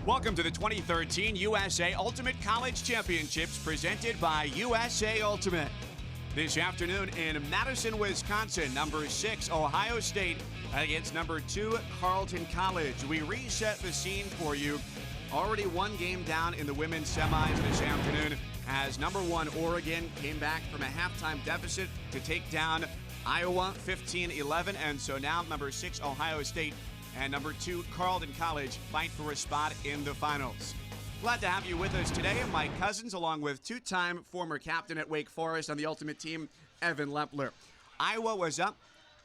Welcome to the 2013 USA Ultimate College Championships presented by USA Ultimate. This afternoon in Madison, Wisconsin, number 6 Ohio State against number 2 Carleton College. We reset the scene for you. Already one game down in the women's semis this afternoon as number 1 Oregon came back from a halftime deficit to take down Iowa 15-11, and so now number 6 Ohio State and number 2 Carleton College fight for a spot in the finals. Glad to have you with us today. My cousins, along with two-time former captain at Wake Forest on the Ultimate Team, Evan Lepler. Iowa was up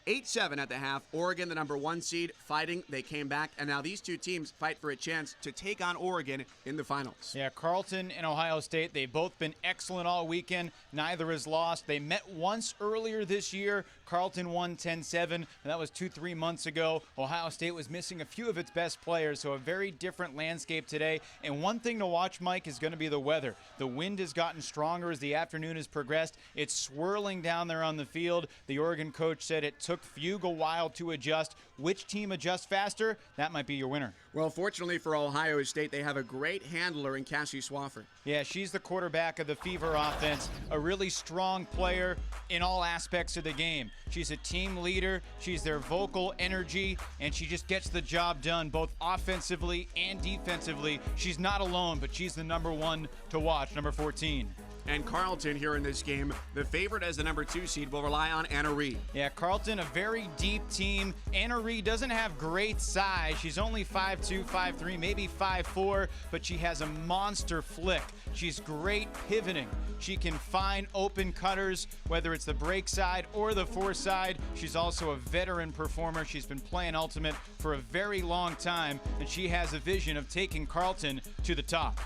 8-7 at the half. Oregon, the number 1 seed, fighting. They came back, and now these two teams fight for a chance to take on Oregon in the finals. Yeah, Carleton and Ohio State, they've both been excellent all weekend. Neither has lost. They met once earlier this year. Carleton won 10-7, and that was 2-3 months ago. Ohio State was missing a few of its best players, so a very different landscape today. And one thing to watch, Mike, is going to be the weather. The wind has gotten stronger as the afternoon has progressed. It's swirling down there on the field. The Oregon coach said it took Fugue a while to adjust. Which team adjusts faster? That might be your winner. Well, fortunately for Ohio State, they have a great handler in Cassie Swafford. Yeah, she's the quarterback of the Fever offense, a really strong player in all aspects of the game. She's a team leader, she's their vocal energy, and she just gets the job done both offensively and defensively. She's not alone, but she's the number 1 to watch, number 14. And Carleton here in this game, the favorite as the number 2 seed, will rely on Anna Reed. Yeah, Carleton, a very deep team. Anna Reed doesn't have great size. She's only 5'2", 5'3", maybe 5'4", but she has a monster flick. She's great pivoting. She can find open cutters, whether it's the break side or the force side. She's also a veteran performer. She's been playing Ultimate for a very long time, and she has a vision of taking Carleton to the top.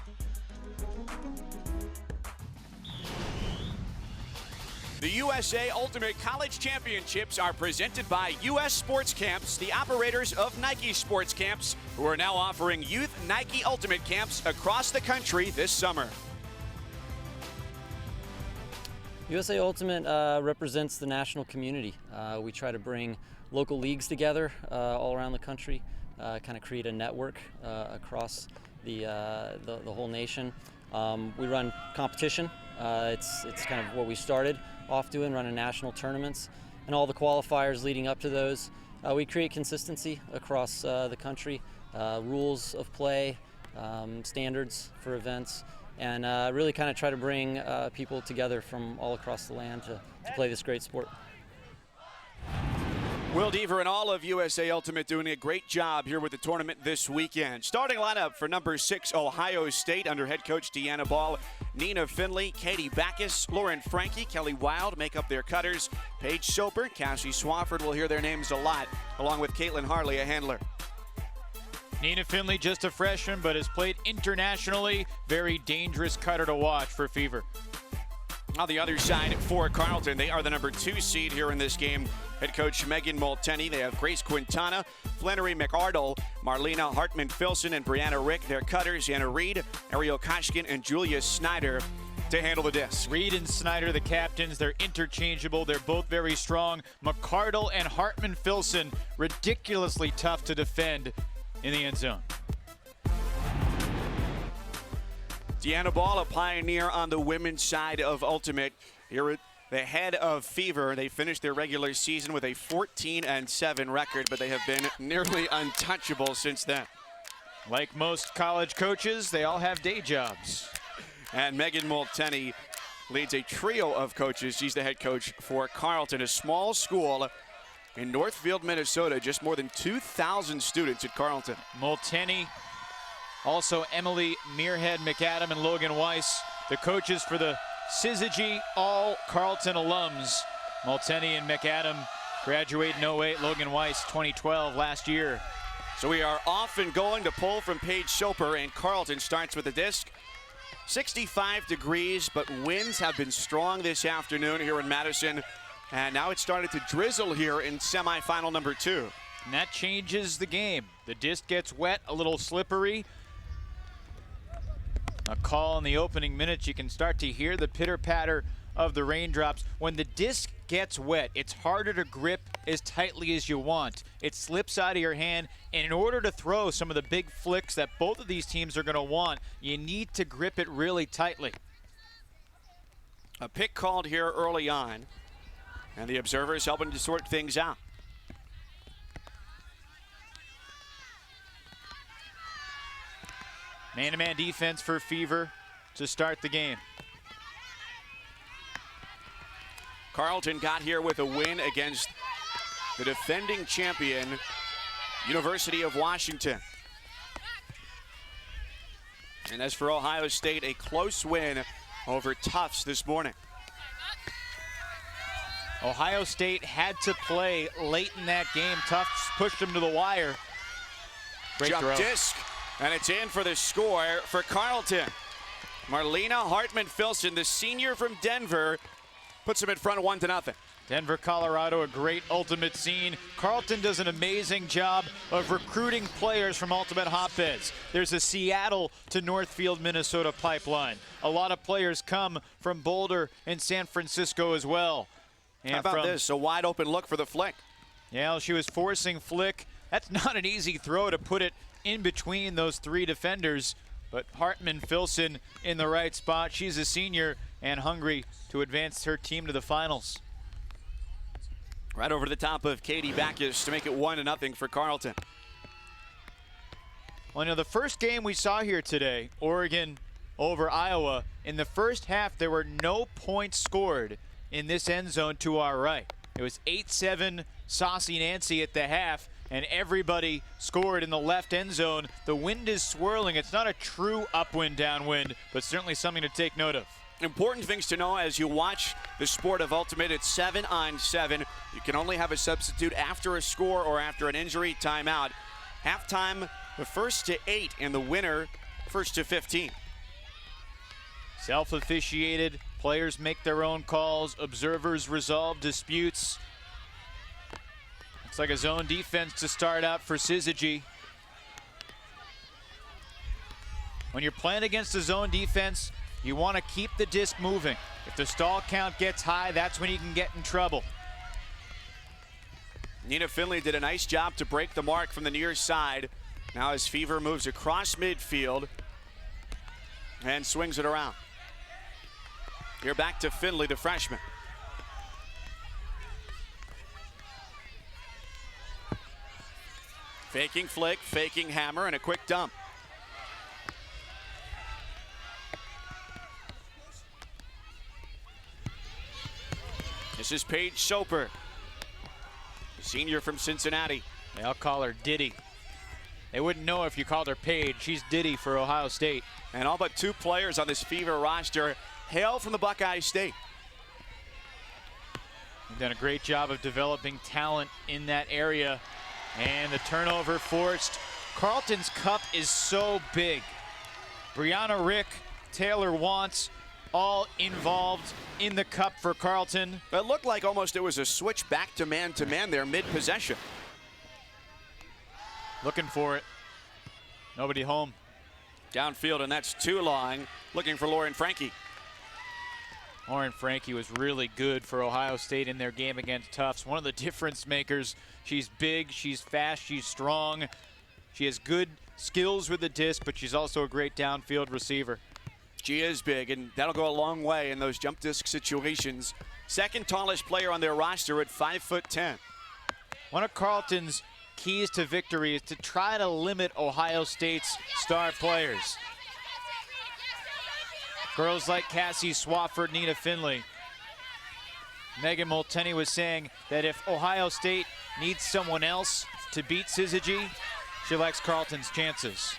The USA Ultimate College Championships are presented by US Sports Camps, the operators of Nike Sports Camps, who are now offering youth Nike Ultimate Camps across the country this summer. USA Ultimate represents the national community. We try to bring local leagues together all around the country, kind of create a network across the whole nation. We run competition. It's kind of what we started off doing, running national tournaments and all the qualifiers leading up to those. We create consistency across the country, rules of play, standards for events, and really kind of try to bring people together from all across the land to play this great sport. Will Deaver and all of USA Ultimate doing a great job here with the tournament this weekend. Starting lineup for number 6 Ohio State under head coach Deanna Ball, Nina Finley, Katie Backus, Lauren Frankie, Kelly Wild make up their cutters. Paige Soper, Cassie Swafford, will hear their names a lot, along with Caitlin Harley, a handler. Nina Finley, just a freshman, but has played internationally. Very dangerous cutter to watch for Fever. On the other side for Carleton, they are the number 2 seed here in this game. Head coach Megan Molteni. They have Grace Quintana, Flannery McArdle, Marlena Hartman-Filson, and Brianna Rick. Their cutters, Anna Reed, Ariel Koshkin, and Julia Snyder to handle the disc. Reed and Snyder, the captains, they're interchangeable. They're both very strong. McArdle and Hartman-Filson, ridiculously tough to defend in the end zone. Deanna Ball, a pioneer on the women's side of Ultimate. Here at the head of Fever, they finished their regular season with a 14-7 record, but they have been nearly untouchable since then. Like most college coaches, they all have day jobs. And Megan Molteni leads a trio of coaches. She's the head coach for Carleton, a small school in Northfield, Minnesota. Just more than 2,000 students at Carleton. Molteni, also Emily Muirhead McAdam and Logan Weiss, the coaches for the Syzygy, all Carleton alums. Molteni and McAdam graduated in 08, Logan Weiss 2012 last year. So we are off and going to pull from Paige Soper, and Carleton starts with the disc. 65 degrees, but winds have been strong this afternoon here in Madison. And now it's started to drizzle here in semifinal number 2. And that changes the game. The disc gets wet, a little slippery. A call in the opening minutes. You can start to hear the pitter-patter of the raindrops. When the disc gets wet, it's harder to grip as tightly as you want. It slips out of your hand, and in order to throw some of the big flicks that both of these teams are going to want, you need to grip it really tightly. A pick called here early on, and the observers helping to sort things out. Man-to-man defense for Fever to start the game. Carleton got here with a win against the defending champion, University of Washington. And as for Ohio State, a close win over Tufts this morning. Ohio State had to play late in that game. Tufts pushed them to the wire. Great Jump throw. disc, and it's in for the score for Carleton. Marlena Hartman-Filson, the senior from Denver, puts them in front 1-0. Denver, Colorado, a great ultimate scene. Carleton does an amazing job of recruiting players from ultimate hotbeds. There's a Seattle to Northfield, Minnesota pipeline. A lot of players come from Boulder and San Francisco as well. And how about this? A wide open look for the flick. Yeah, she was forcing flick. That's not an easy throw to put it in between those three defenders. But Hartman-Filson in the right spot. She's a senior and hungry to advance her team to the finals. Right over the top of Katie Backus to make it 1-0 for Carleton. Well, you know, the first game we saw here today, Oregon over Iowa, in the first half there were no points scored in this end zone to our right. It was 8-7 Saucy Nancy at the half, and everybody scored in the left end zone. The wind is swirling. It's not a true upwind, downwind, but certainly something to take note of. Important things to know as you watch the sport of ultimate. It's 7-on-7. You can only have a substitute after a score or after an injury timeout. Halftime, the first to 8, and the winner first to 15. Self-officiated, players make their own calls, observers resolve disputes. Looks like a zone defense to start out for Syzygy. When you're playing against a zone defense, you want to keep the disc moving. If the stall count gets high, that's when you can get in trouble. Nina Finley did a nice job to break the mark from the near side. Now as Fever moves across midfield and swings it around. You're back to Finley, the freshman. Faking flick, faking hammer, and a quick dump. This is Paige Soper, senior from Cincinnati. Yeah, I'll call her Diddy. They wouldn't know if you called her Paige. She's Diddy for Ohio State. And all but 2 players on this Fever roster hail from the Buckeye State. They've done a great job of developing talent in that area. And the turnover forced. Carleton's cup is so big. Brianna Rick, Taylor Wantz, all involved in the cup for Carleton. It looked like almost it was a switch back to man there mid-possession. Looking for it. Nobody home. Downfield, and that's too long. Looking for Lauren Frankie. Lauren Frankie was really good for Ohio State in their game against Tufts. One of the difference makers. She's big, she's fast, she's strong. She has good skills with the disc, but she's also a great downfield receiver. She is big, and that'll go a long way in those jump disc situations. Second tallest player on their roster at 5'10". One of Carleton's keys to victory is to try to limit Ohio State's star players. Girls like Cassie Swafford, Nina Finley. Megan Multenny was saying that if Ohio State needs someone else to beat Syzygy, she likes Carleton's chances.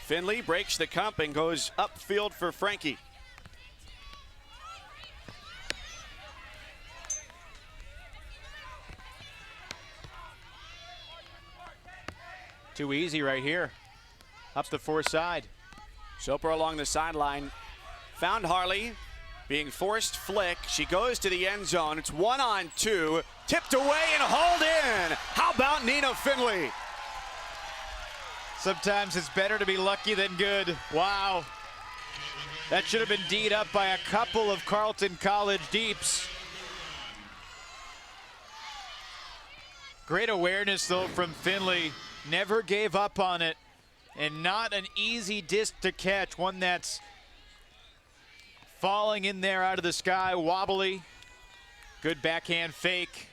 Finley breaks the cup and goes upfield for Frankie. Too easy right here. Up the far side. Soper along the sideline. Found Harley. Being forced flick. She goes to the end zone. It's 1-on-2. Tipped away and hauled in. How about Nina Finley? Sometimes it's better to be lucky than good. Wow. That should have been D'd up by a couple of Carleton College deeps. Great awareness, though, from Finley. Never gave up on it. And not an easy disc to catch. One that's falling in there out of the sky, wobbly. Good backhand fake.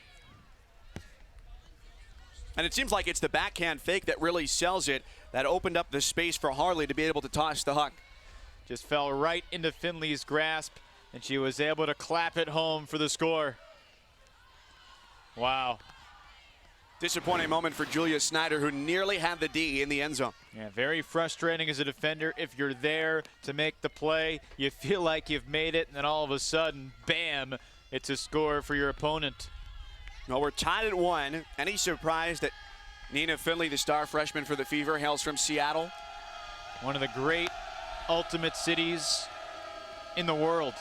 And it seems like it's the backhand fake that really sells it, that opened up the space for Harley to be able to toss the huck. Just fell right into Finley's grasp, and she was able to clap it home for the score. Wow. Disappointing moment for Julia Snyder, who nearly had the D in the end zone. Yeah, very frustrating as a defender. If you're there to make the play, you feel like you've made it, and then all of a sudden, bam, it's a score for your opponent. Well, we're tied at 1. Any surprise that Nina Finley, the star freshman for the Fever, hails from Seattle? One of the great ultimate cities in the world.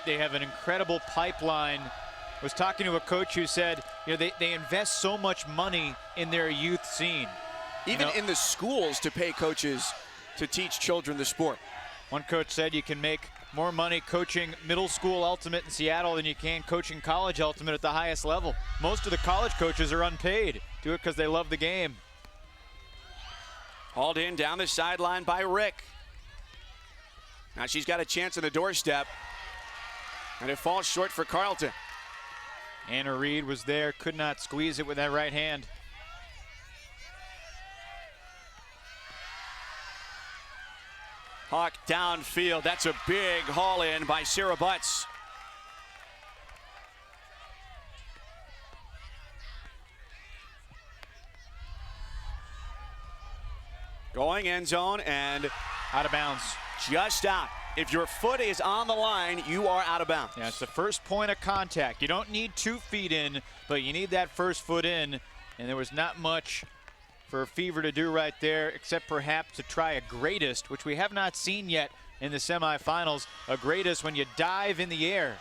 They have an incredible pipeline. I was talking to a coach who said, you know, they invest so much money in their youth scene. Even in the schools to pay coaches to teach children the sport. One coach said you can make more money coaching middle school ultimate in Seattle than you can coaching college ultimate at the highest level. Most of the college coaches are unpaid. Do it because they love the game. Hauled in down the sideline by Rick. Now she's got a chance on the doorstep, and it falls short for Carleton. Anna Reed was there, could not squeeze it with that right hand. Hawk downfield. That's a big haul in by Sarah Butts. Going end zone and out of bounds. Just out. If your foot is on the line, you are out of bounds. Yeah, it's the first point of contact. You don't need 2 feet in, but you need that first foot in. And there was not much for Fever to do right there, except perhaps to try a greatest, which we have not seen yet in the semifinals. A greatest when you dive in the air.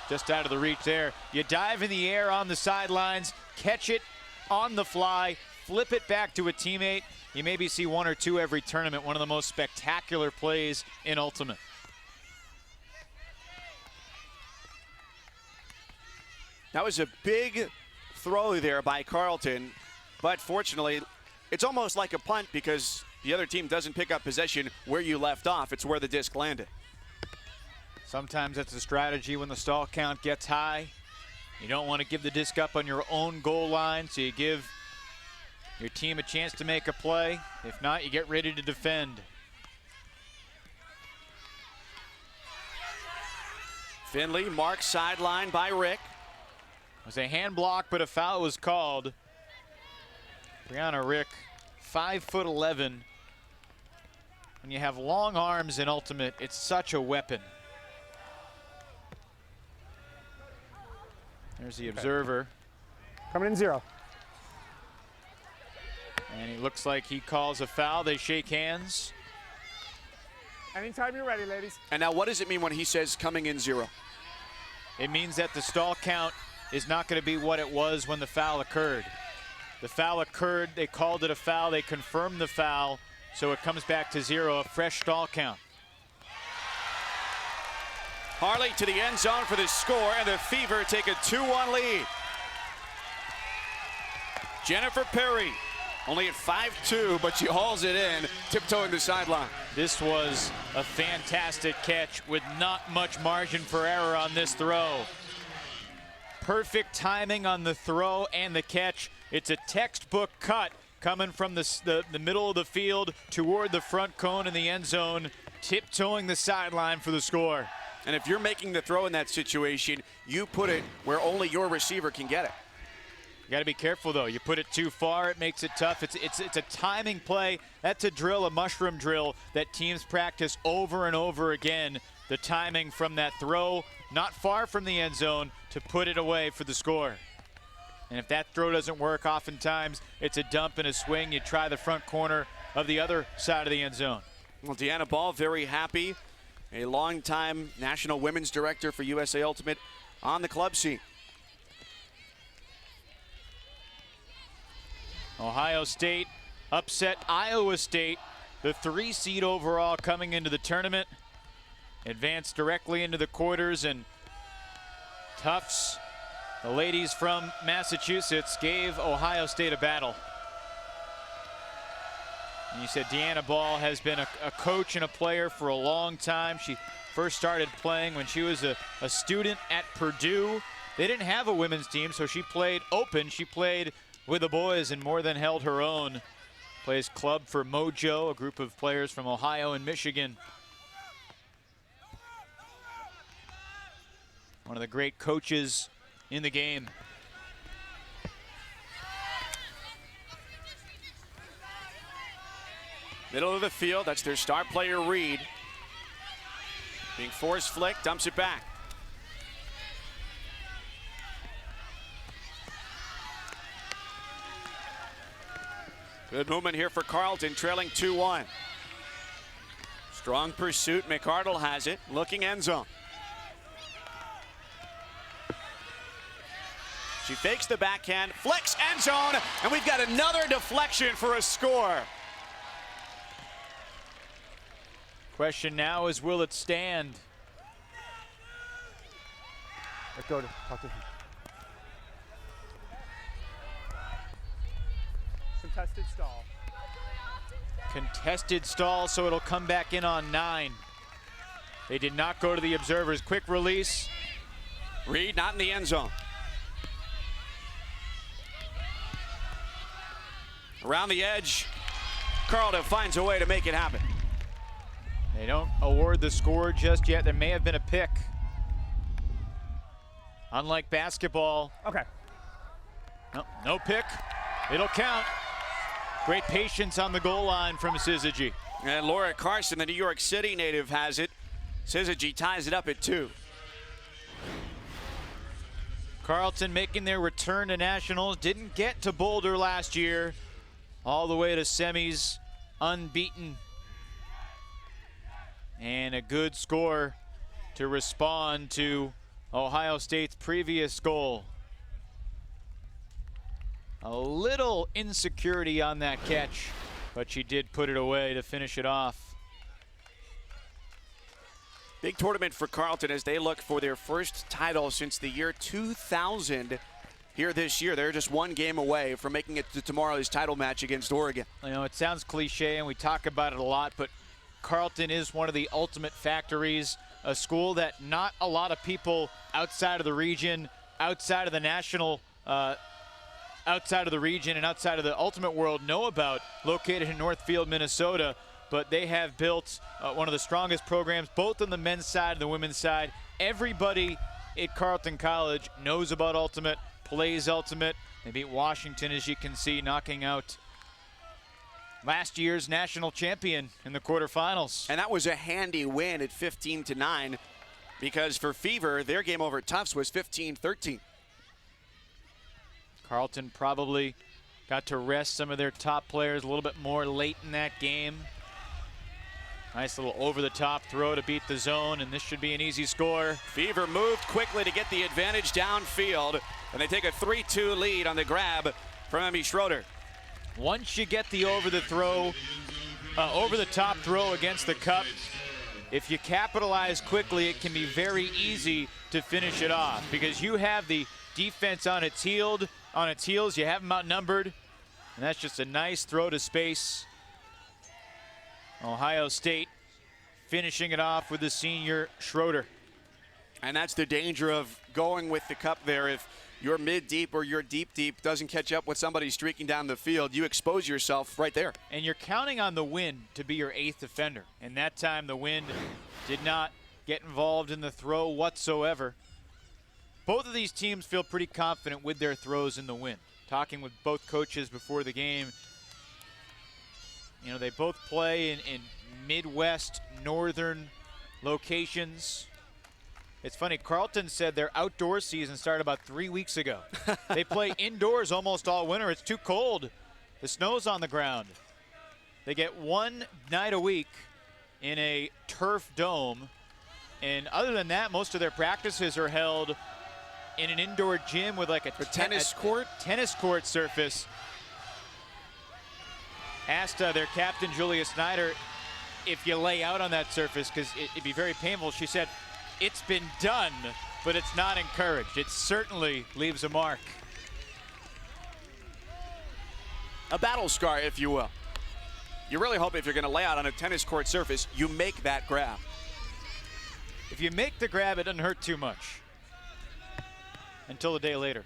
Just out of the reach there. You dive in the air on the sidelines, catch it on the fly, flip it back to a teammate. You maybe see 1 or 2 every tournament. One of the most spectacular plays in Ultimate. That was a big throw there by Carleton, but fortunately, it's almost like a punt because the other team doesn't pick up possession where you left off. It's where the disc landed. Sometimes that's a strategy when the stall count gets high. You don't want to give the disc up on your own goal line, so you give your team a chance to make a play. If not, you get ready to defend. Finley marked sideline by Rick. It was a hand block, but a foul was called. Brianna Rick, 5'11". When you have long arms in Ultimate, it's such a weapon. There's the observer. Coming in 0. And he looks like he calls a foul. They shake hands. Anytime you're ready, ladies. And now what does it mean when he says coming in 0? It means that the stall count is not going to be what it was when the foul occurred. The foul occurred, they called it a foul, they confirmed the foul, so it comes back to 0, a fresh stall count. Harley to the end zone for the score, and the Fever take a 2-1 lead. Jennifer Perry, only at 5'2", but she hauls it in, tiptoeing the sideline. This was a fantastic catch with not much margin for error on this throw. Perfect timing on the throw and the catch. It's a textbook cut coming from the middle of the field toward the front cone in the end zone, tiptoeing the sideline for the score. And if you're making the throw in that situation, you put it where only your receiver can get it. You got to be careful, though. You put it too far, it makes it tough. It's a timing play. That's a drill, a mushroom drill that teams practice over and over again. The timing from that throw, not far from the end zone, to put it away for the score. And if that throw doesn't work, oftentimes it's a dump and a swing. You try the front corner of the other side of the end zone. Well, Deanna Ball very happy. A longtime national women's director for USA Ultimate on the club scene. Ohio State upset Iowa State the 3 seed overall coming into the tournament. Advanced directly into the quarters, and Tufts, the ladies from Massachusetts, gave Ohio State a battle. And you said Deanna Ball has been a coach and a player for a long time. She first started playing when she was a student at Purdue. They didn't have a women's team, so she played open. She played with the boys and more than held her own. Plays club for Mojo, a group of players from Ohio and Michigan. One of the great coaches in the game. Middle of the field, that's their star player, Reed. Being force flicked, dumps it back. Good movement here for Carleton, trailing 2-1. Strong pursuit, McArdle has it, looking end zone. She fakes the backhand, flicks end zone, and we've got another deflection for a score. Question now is, will it stand? Let's go to talk to him. Contested stall. Contested stall, so it'll come back in on 9. They did not go to the observers. Quick release. Reed not in the end zone. Around the edge, Carleton finds a way to make it happen. They don't award the score just yet. There may have been a pick. Unlike basketball. Okay. No pick. It'll count. Great patience on the goal line from Syzygy. And Laura Carson, the New York City native, has it. Syzygy ties it up at 2. Carleton making their return to nationals. Didn't get to Boulder last year. All the way to semis, unbeaten. And a good score to respond to Ohio State's previous goal. A little insecurity on that catch, but she did put it away to finish it off. Big tournament for Carleton as they look for their first title since the year 2000. Here this year, they're just 1 game away from making it to tomorrow's title match against Oregon. You know, it sounds cliche and we talk about it a lot, but Carleton is one of the ultimate factories, a school that not a lot of people outside of the region, outside of the national, outside of the region and outside of the ultimate world know about, located in Northfield, Minnesota. But they have built one of the strongest programs, both on the men's side and the women's side. Everybody at Carleton College knows about ultimate, plays ultimate. They beat Washington, as you can see, knocking out last year's national champion in the quarterfinals. And that was a handy win at 15-9, because for Fever, their game over Tufts was 15-13. Carleton probably got to rest some of their top players a little bit more late in that game. Nice little over-the-top throw to beat the zone, and this should be an easy score. Fever moved quickly to get the advantage downfield, and they take a 3-2 lead on the grab from Emmy Schroeder. Once you get the over-the-top throw against the cup, if you capitalize quickly, it can be very easy to finish it off because you have the defense on its heels, you have them outnumbered, and that's just a nice throw to space. Ohio State finishing it off with the senior Schroeder. And that's the danger of going with the cup there. If your mid-deep or your deep-deep doesn't catch up with somebody streaking down the field, you expose yourself right there. And you're counting on the wind to be your 8th defender. And that time the wind did not get involved in the throw whatsoever. Both of these teams feel pretty confident with their throws in the wind. Talking with both coaches before the game, you know, they both play in Midwest, northern locations. It's funny, Carleton said their outdoor season started about 3 weeks ago. They play indoors almost all winter. It's too cold. The snow's on the ground. They get one night a week in a turf dome. And other than that, most of their practices are held in an indoor gym with like a tennis court surface. asked their captain, Julia Snyder, if you lay out on that surface, because it'd be very painful. She said, it's been done, but it's not encouraged. It certainly leaves a mark. A battle scar, if you will. You really hope if you're going to lay out on a tennis court surface, you make that grab. If you make the grab, it doesn't hurt too much. Until a day later.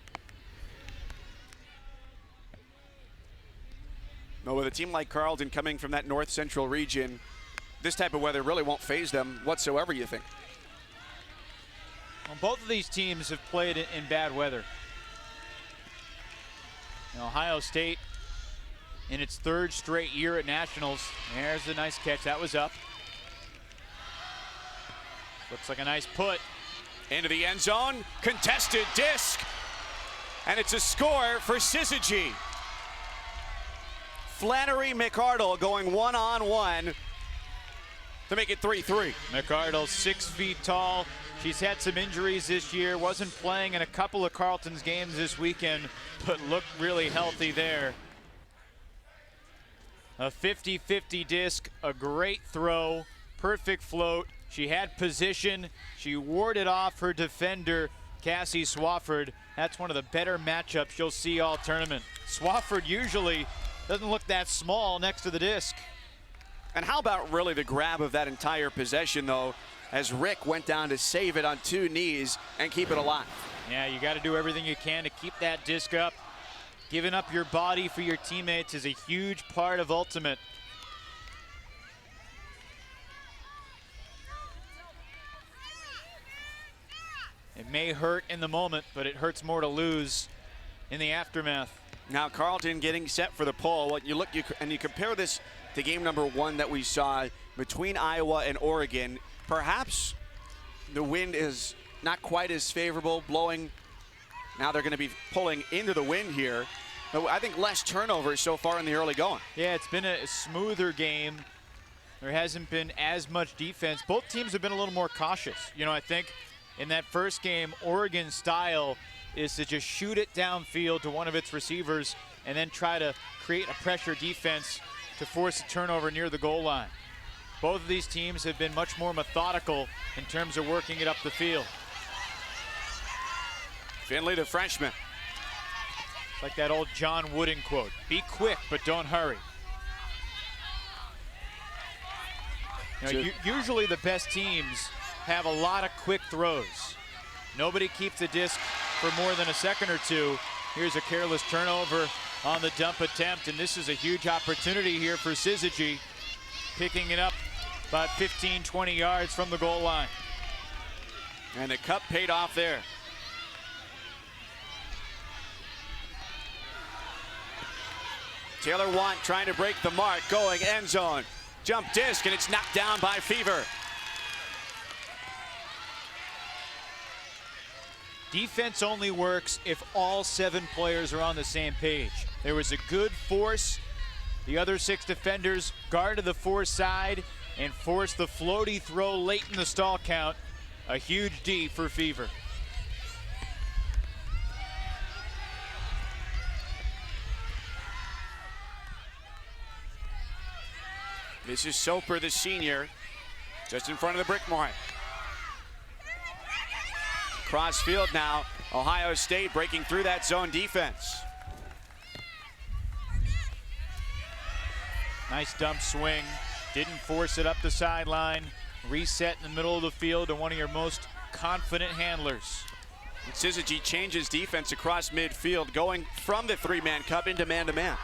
No, with a team like Carleton coming from that north central region, this type of weather really won't faze them whatsoever, you think? Well, both of these teams have played in bad weather. Ohio State, in its third straight year at Nationals. There's a nice catch. That was up. Looks like a nice put. Into the end zone. Contested disc. And it's a score for Syzygy. Flannery McArdle going one-on-one to make it 3-3. McArdle, 6 feet tall. She's had some injuries this year. Wasn't playing in a couple of Carleton's games this weekend, but looked really healthy there. A 50-50 disc, a great throw, perfect float. She had position. She warded off her defender, Cassie Swafford. That's one of the better matchups you'll see all tournament. Swafford usually doesn't look that small next to the disc. And how about really the grab of that entire possession, though, as Rick went down to save it on 2 knees and keep it alive. Yeah, you got to do everything you can to keep that disc up. Giving up your body for your teammates is a huge part of Ultimate. It may hurt in the moment, but it hurts more to lose in the aftermath. Now Carleton getting set for the pull. What you look, and you compare this to game number 1 that we saw between Iowa and Oregon. Perhaps the wind is not quite as favorable, blowing. Now they're going to be pulling into the wind here. But I think less turnovers so far in the early going. Yeah, it's been a smoother game. There hasn't been as much defense. Both teams have been a little more cautious. I think in that first game, Oregon's style is to just shoot it downfield to one of its receivers and then try to create a pressure defense to force a turnover near the goal line. Both of these teams have been much more methodical in terms of working it up the field. Finley, the freshman. Like that old John Wooden quote, be quick, but don't hurry. Usually the best teams have a lot of quick throws. Nobody keeps the disc for more than a second or two. Here's a careless turnover on the dump attempt, and this is a huge opportunity here for Syzygy, picking it up about 15, 20 yards from the goal line. And the cut paid off there. Taylor Want trying to break the mark, going end zone. Jump disc, and it's knocked down by Fever. Defense only works if all 7 players are on the same page. There was a good force. The other 6 defenders guarded the far side and forced the floaty throw late in the stall count. A huge D for Fever. This is Soper, the senior, just in front of the brick mark. Cross field now, Ohio State breaking through that zone defense. Nice dump swing, didn't force it up the sideline. Reset in the middle of the field to one of your most confident handlers. And Syzygy changes defense across midfield, going from the 3-man cup into man-to-man.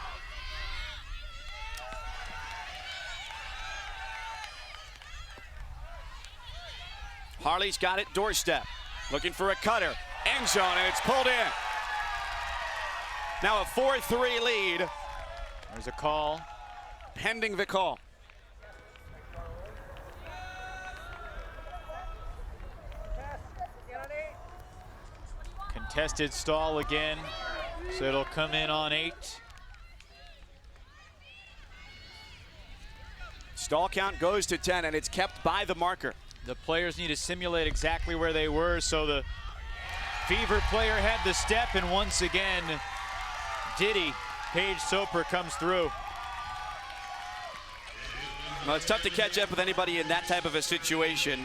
Harley's got it, doorstep. Looking for a cutter. End zone, and it's pulled in. Now a 4-3 lead. There's a call. Pending the call. Contested stall again, so it'll come in on 8. Stall count goes to 10, and it's kept by the marker. The players need to simulate exactly where they were, so the Fever player had the step, and once again, Paige Soper comes through. Well, it's tough to catch up with anybody in that type of a situation.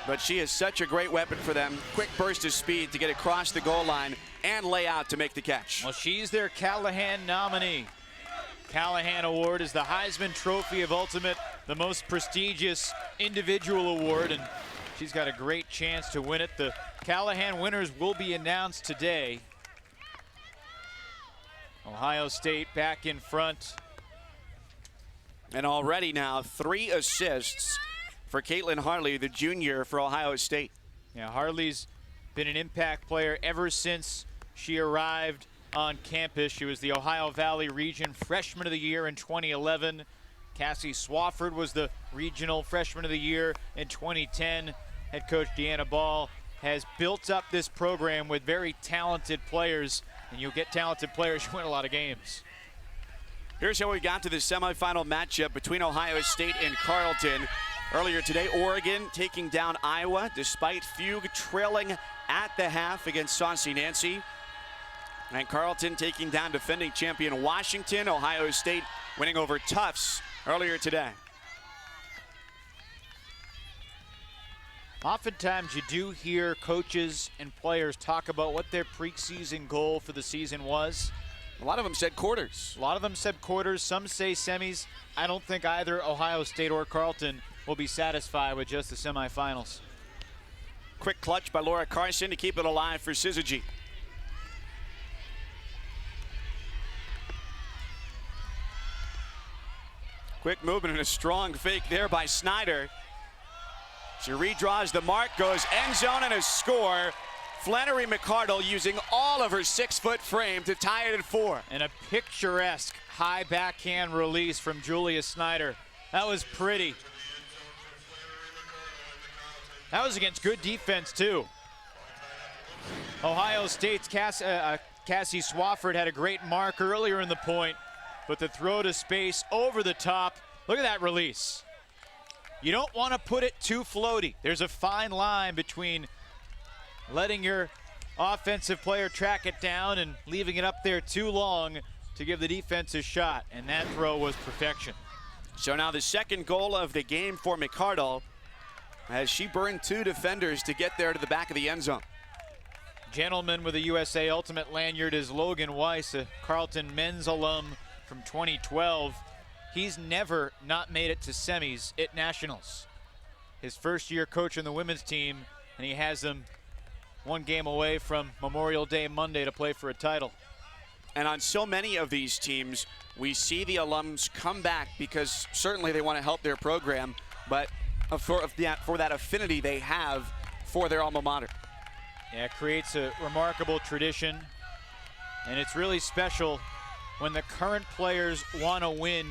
But she is such a great weapon for them. Quick burst of speed to get across the goal line and lay out to make the catch. Well, she's their Callahan nominee. Callahan Award is the Heisman Trophy of Ultimate, the most prestigious individual award, and she's got a great chance to win it. The Callahan winners will be announced today. Ohio State back in front. And already now 3 assists for Caitlin Harley, the junior for Ohio State. Yeah, Harley's been an impact player ever since she arrived on campus. She was the Ohio Valley Region Freshman of the Year in 2011. Cassie Swafford was the Regional Freshman of the Year in 2010. Head coach Deanna Ball has built up this program with very talented players, and you'll get talented players, you win a lot of games. Here's how we got to the semifinal matchup between Ohio State and Carleton. Earlier today, Oregon taking down Iowa despite Fugue trailing at the half against Saucy Nancy. And Carleton taking down defending champion Washington. Ohio State winning over Tufts earlier today. Oftentimes you do hear coaches and players talk about what their preseason goal for the season was. A lot of them said quarters. A lot of them said quarters. Some say semis. I don't think either Ohio State or Carleton will be satisfied with just the semifinals. Quick clutch by Laura Carson to keep it alive for Syzygy. Quick movement and a strong fake there by Snyder. She redraws the mark, goes end zone and a score. Flannery McCardle using all of her 6-foot frame to tie it at 4. And a picturesque high backhand release from Julia Snyder. That was pretty. That was against good defense too. Ohio State's Cassie Swafford had a great mark earlier in the point, but the throw to space over the top. Look at that release. You don't want to put it too floaty. There's a fine line between letting your offensive player track it down and leaving it up there too long to give the defense a shot, and that throw was perfection. So now the second goal of the game for McCardle as she burned 2 defenders to get there to the back of the end zone. Gentleman with a USA Ultimate lanyard is Logan Weiss, a Carleton men's alum from 2012. He's never not made it to semis at nationals. His first year coaching the women's team, and he has them 1 game away from Memorial Day Monday to play for a title. And on so many of these teams, we see the alums come back because certainly they want to help their program, but for that affinity they have for their alma mater. Yeah, it creates a remarkable tradition, and it's really special when the current players want to win,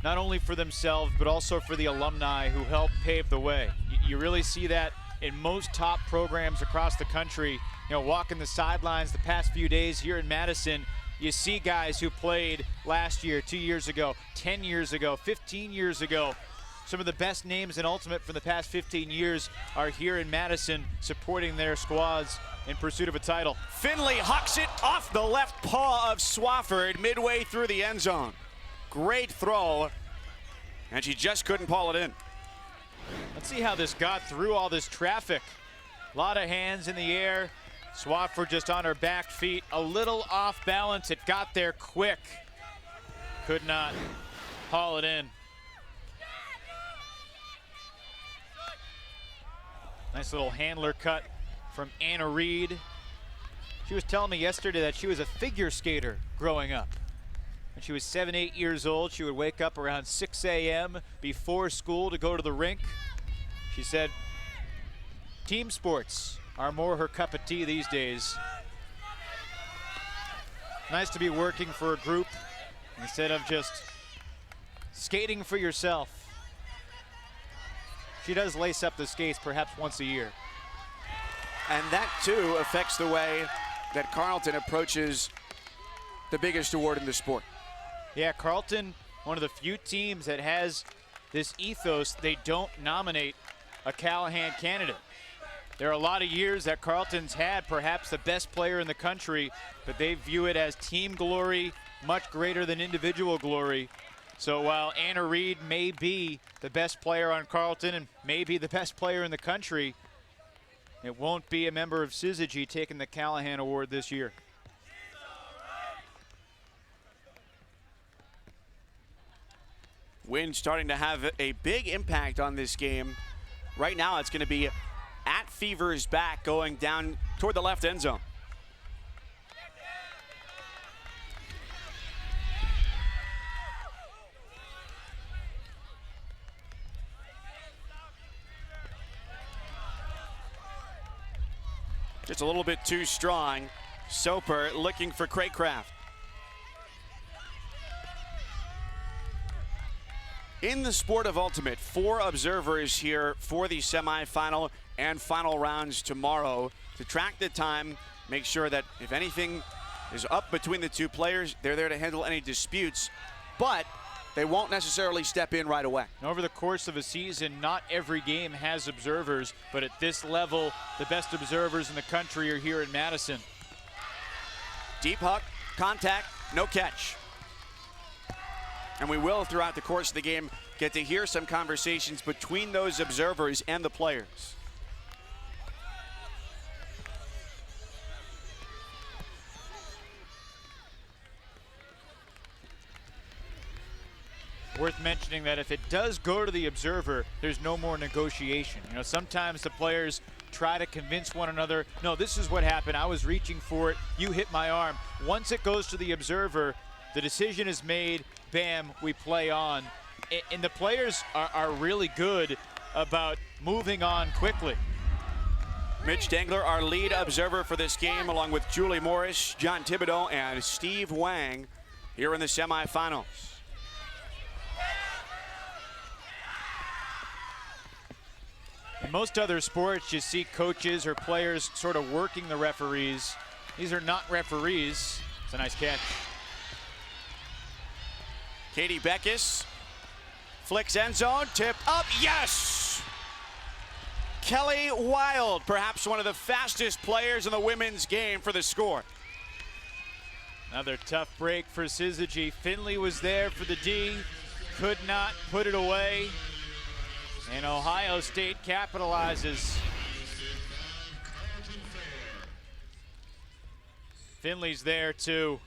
not only for themselves, but also for the alumni who helped pave the way. You really see that in most top programs across the country. You know, walking the sidelines the past few days here in Madison, you see guys who played last year, 2 years ago, 10 years ago, 15 years ago. Some of the best names in Ultimate for the past 15 years are here in Madison supporting their squads in pursuit of a title. Finley hucks it off the left paw of Swafford midway through the end zone. Great throw, and she just couldn't pull it in. Let's see how this got through all this traffic. A lot of hands in the air. Swafford just on her back feet, a little off balance. It got there quick. Could not haul it in. Nice little handler cut from Anna Reed. She was telling me yesterday that she was a figure skater growing up. When she was 7, 8 years old, she would wake up around 6 a.m. before school to go to the rink. She said team sports are more her cup of tea these days. Nice to be working for a group instead of just skating for yourself. She does lace up the skates perhaps once a year. And that too affects the way that Carleton approaches the biggest award in the sport. Yeah, Carleton, one of the few teams that has this ethos. They don't nominate a Callahan candidate. There are a lot of years that Carleton's had perhaps the best player in the country, but they view it as team glory, much greater than individual glory. So while Anna Reed may be the best player on Carleton and maybe the best player in the country, it won't be a member of Syzygy taking the Callahan Award this year. Wind starting to have a big impact on this game. Right now it's going to be at Fever's back going down toward the left end zone. Just a little bit too strong. Soper looking for Craycraft. In the sport of ultimate, 4 observers here for the semifinal and final rounds tomorrow to track the time, make sure that if anything is up between the two players, they're there to handle any disputes, but they won't necessarily step in right away. Over the course of a season, not every game has observers, but at this level, the best observers in the country are here in Madison. Deep hook, contact, no catch. And we will, throughout the course of the game, get to hear some conversations between those observers and the players. Worth mentioning that if it does go to the observer, there's no more negotiation. You know, sometimes the players try to convince one another, no, this is what happened. I was reaching for it. You hit my arm. Once it goes to the observer, the decision is made. Bam, we play on. And the players are really good about moving on quickly. Mitch Dangler, our lead observer for this game, along with Julie Morris, John Thibodeau, and Steve Wang here in the semifinals. In most other sports, you see coaches or players sort of working the referees. These are not referees. It's a nice catch. Katie Beckes flicks end zone, tip up, yes! Kelly Wild, perhaps one of the fastest players in the women's game for the score. Another tough break for Syzygy. Finley was there for the D, could not put it away. And Ohio State capitalizes. Finley's there too.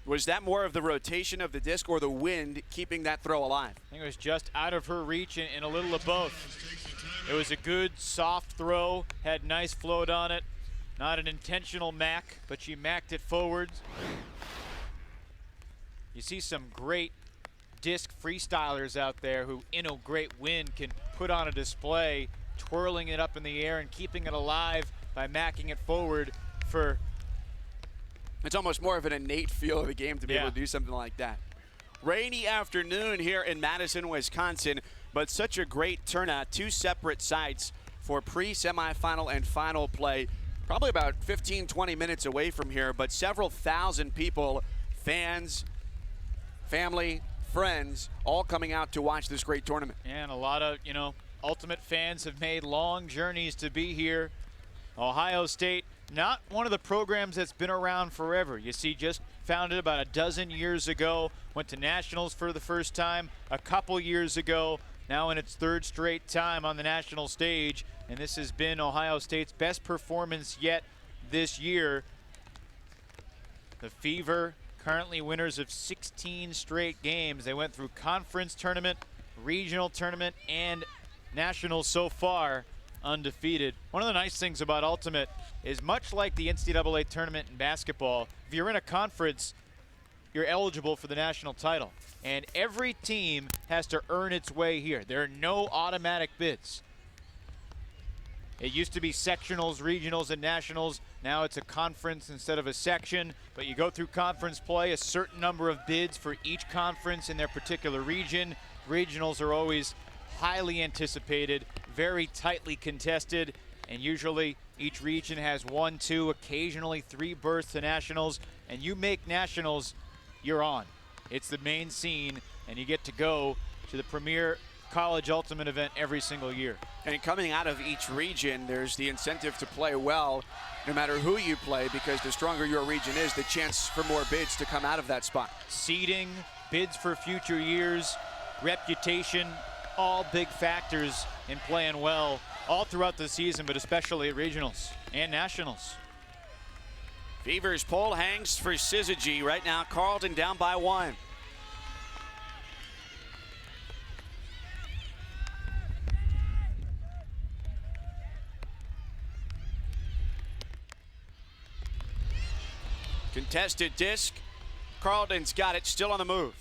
Was that more of the rotation of the disc or the wind keeping that throw alive? I think it was just out of her reach and a little of both. It was a good soft throw, had nice float on it. Not an intentional mac, but she macked it forwards. You see some great disc freestylers out there who, in a great wind, can put on a display, twirling it up in the air and keeping it alive by macking it forward for... It's almost more of an innate feel of the game to be able to do something like that. Rainy afternoon here in Madison, Wisconsin, but such a great turnout. 2 separate sites for pre-semifinal and final play. Probably about 15, 20 minutes away from here, but several thousand people, fans, family, friends, all coming out to watch this great tournament. And a lot of, Ultimate fans have made long journeys to be here. Ohio State, not one of the programs that's been around forever. You see, just founded about a dozen years ago, went to nationals for the first time a couple years ago, now in its 3rd straight time on the national stage, and this has been Ohio State's best performance yet this year. The Fever, currently winners of 16 straight games. They went through conference tournament, regional tournament, and nationals so far, undefeated. One of the nice things about Ultimate is, much like the NCAA tournament in basketball, if you're in a conference, you're eligible for the national title. And every team has to earn its way here. There are no automatic bids. It used to be sectionals, regionals, and nationals. Now it's a conference instead of a section. But you go through conference play, a certain number of bids for each conference in their particular region. Regionals are always highly anticipated, very tightly contested, and usually each region has 1, 2, occasionally 3 berths to nationals, and you make nationals, you're on. It's the main scene, and you get to go to the premier college ultimate event every single year. And coming out of each region, there's the incentive to play well, no matter who you play, because the stronger your region is, the chance for more bids to come out of that spot. Seeding, bids for future years, reputation, all big factors in playing well all throughout the season, but especially at regionals and nationals. Fever's pole hangs for Syzygy. Right now, Carleton down by 1. Contested disc. Carleton's got it, still on the move.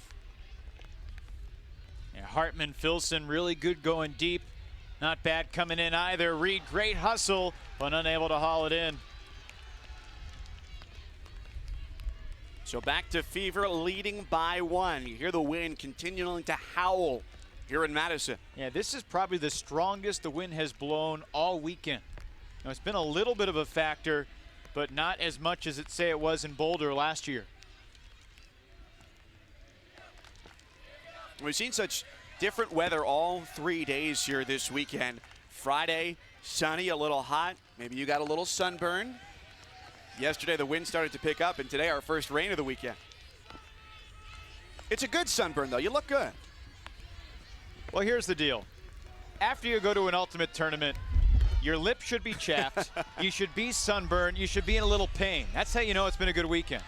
Yeah, Hartman, Filson, really good going deep. Not bad coming in either. Reed, great hustle, but unable to haul it in. So back to Fever, leading by 1. You hear the wind continuing to howl here in Madison. Yeah, this is probably the strongest the wind has blown all weekend. Now, it's been a little bit of a factor, but not as much as it was in Boulder last year. We've seen such different weather all 3 days here this weekend. Friday, sunny, a little hot. Maybe you got a little sunburn. Yesterday, the wind started to pick up, and today, our first rain of the weekend. It's a good sunburn, though. You look good. Well, here's the deal. After you go to an ultimate tournament, your lip should be chapped. You should be sunburned. You should be in a little pain. That's how you know it's been a good weekend.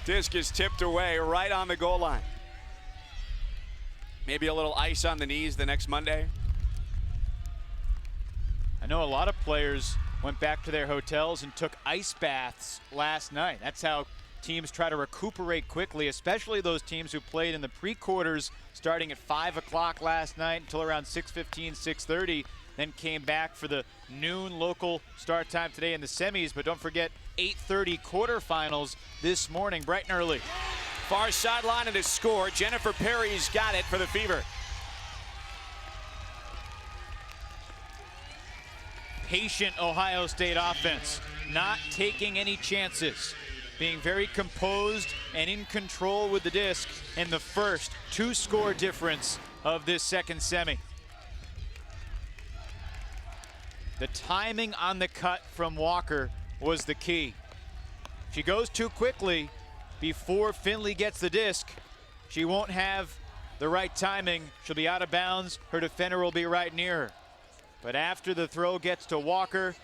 Disc is tipped away right on the goal line. Maybe a little ice on the knees the next Monday. I know a lot of players went back to their hotels and took ice baths last night. That's how teams try to recuperate quickly, especially those teams who played in the pre-quarters starting at 5 o'clock last night until around 6:15, 6:30, then came back for the noon local start time today in the semis. But don't forget, 8:30 quarterfinals this morning, bright and early. Far sideline and a score. Jennifer Perry's got it for the Fever. Patient Ohio State offense, not taking any chances, being very composed and in control with the disc, and the first 2-score difference of this second semi. The timing on the cut from Walker was the key. She goes too quickly before Finley gets the disc. She won't have the right timing. She'll be out of bounds. Her defender will be right near her. But after the throw gets to Walker,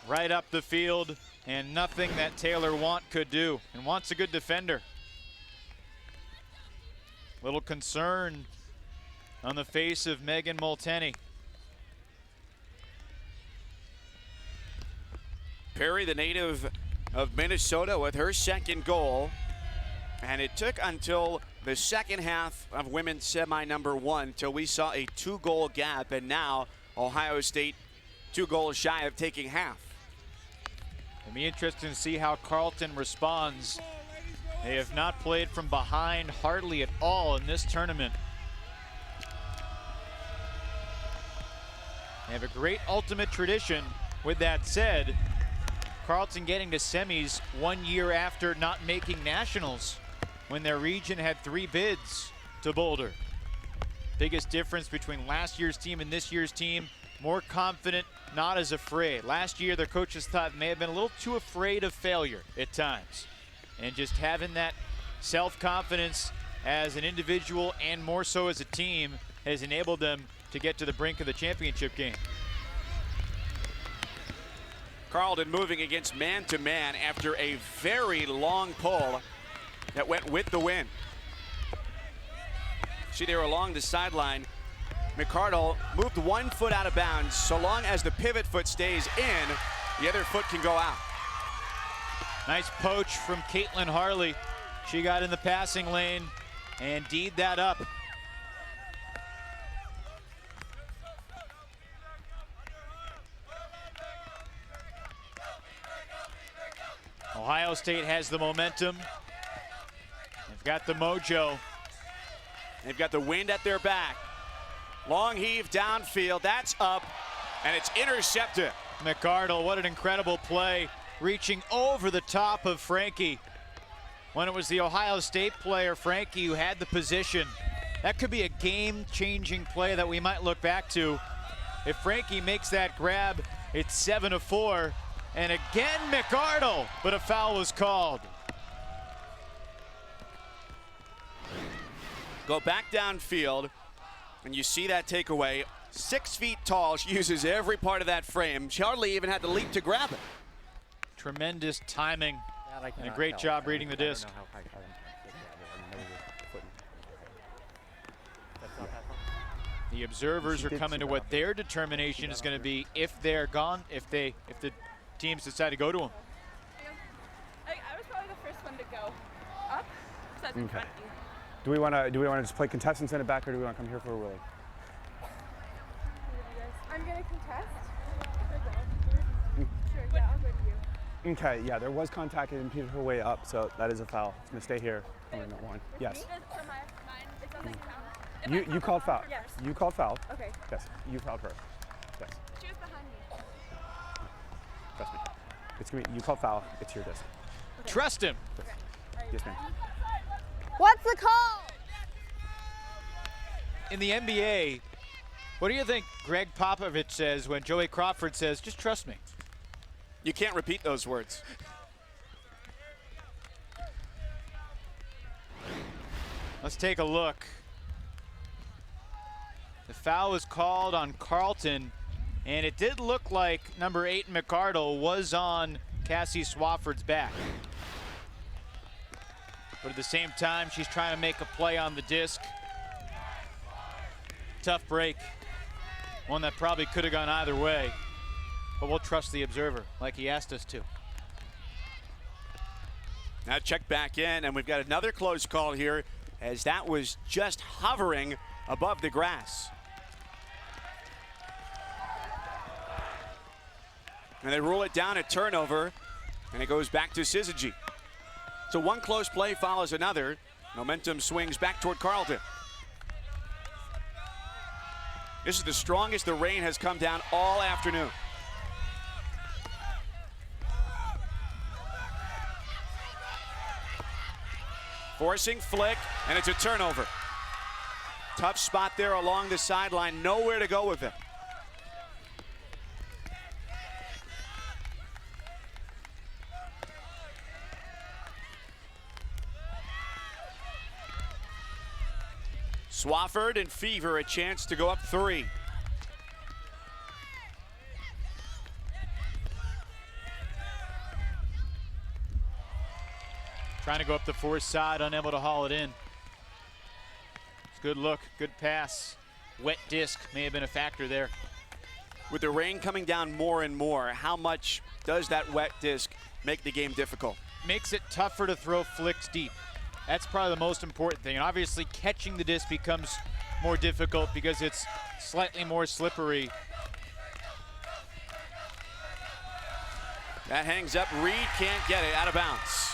right up the field, and nothing that Taylor Want could do. And Want's a good defender. Little concern on the face of Megan Multeney. Perry, the native of Minnesota, with her second goal. And it took until the second half of women's semi number 1 till we saw a 2-goal gap, and now Ohio State 2 goals shy of taking half. It'll be interesting to see how Carleton responds. They have not played from behind hardly at all in this tournament. They have a great ultimate tradition. With that said, Carleton getting to semis 1 year after not making nationals when their region had 3 bids to Boulder. Biggest difference between last year's team and this year's team, more confident, not as afraid. Last year, their coaches thought may have been a little too afraid of failure at times. And just having that self-confidence as an individual and more so as a team has enabled them to get to the brink of the championship game. Carleton moving against man-to-man after a very long pull that went with the wind. See there along the sideline, McCardle moved 1 foot out of bounds. So long as the pivot foot stays in, the other foot can go out. Nice poach from Caitlin Harley. She got in the passing lane and D'd that up. Ohio State has the momentum. They've got the mojo. They've got the wind at their back. Long heave downfield, that's up, and it's intercepted. McCardle, what an incredible play, reaching over the top of Frankie. When it was the Ohio State player, Frankie, who had the position, That could be a game-changing play that we might look back to. If Frankie makes that grab, it's 7-4. And again, McArdle, but a foul was called. Go back downfield, and you see that takeaway. 6 feet tall. She uses every part of that frame. She hardly even had to leap to grab it. Tremendous timing and a great job reading the disc. The observers are coming to what their determination is going to be if they're gone, if the teams decide to go to them. I was probably the first one to go up, so that's in front of you. Do we want to just play contestants in the back, or do we want to come here for a Willie? I'm gonna contest. Sure, yeah, I'll go to you. Okay, yeah, there was contact and impeded her way up, so that is a foul. It's gonna stay here. Only not one. Yes. So mine, it sounds like a foul. You called foul. Yes. You called foul. Okay. Yes. You fouled her. Yes. She was behind me. Trust me. It's gonna be, you called foul. It's your disc. Okay. Trust him. Okay. Yes, ma'am. What's the call? In the NBA, what do you think Greg Popovich says when Joey Crawford says, just trust me? You can't repeat those words. Let's take a look. The foul was called on Carlton, and it did look like number 8, McArdle, was on Cassie Swafford's back. But at the same time, she's trying to make a play on the disc. Tough break. One that probably could have gone either way. But we'll trust the observer like he asked us to. Now check back in, and we've got another close call here, as that was just hovering above the grass. And they rule it down at turnover, and it goes back to Syzygy. So one close play follows another. Momentum swings back toward Carleton. This is the strongest the rain has come down all afternoon. Forcing flick, and it's a turnover. Tough spot there along the sideline, nowhere to go with it. Swafford and Fever a chance to go up 3. Trying to go up the force side, unable to haul it in. It's a good look, good pass. Wet disc may have been a factor there. With the rain coming down more and more, how much does that wet disc make the game difficult? Makes it tougher to throw flicks deep. That's probably the most important thing. And obviously catching the disc becomes more difficult because it's slightly more slippery. That hangs up, Reed can't get it, out of bounds.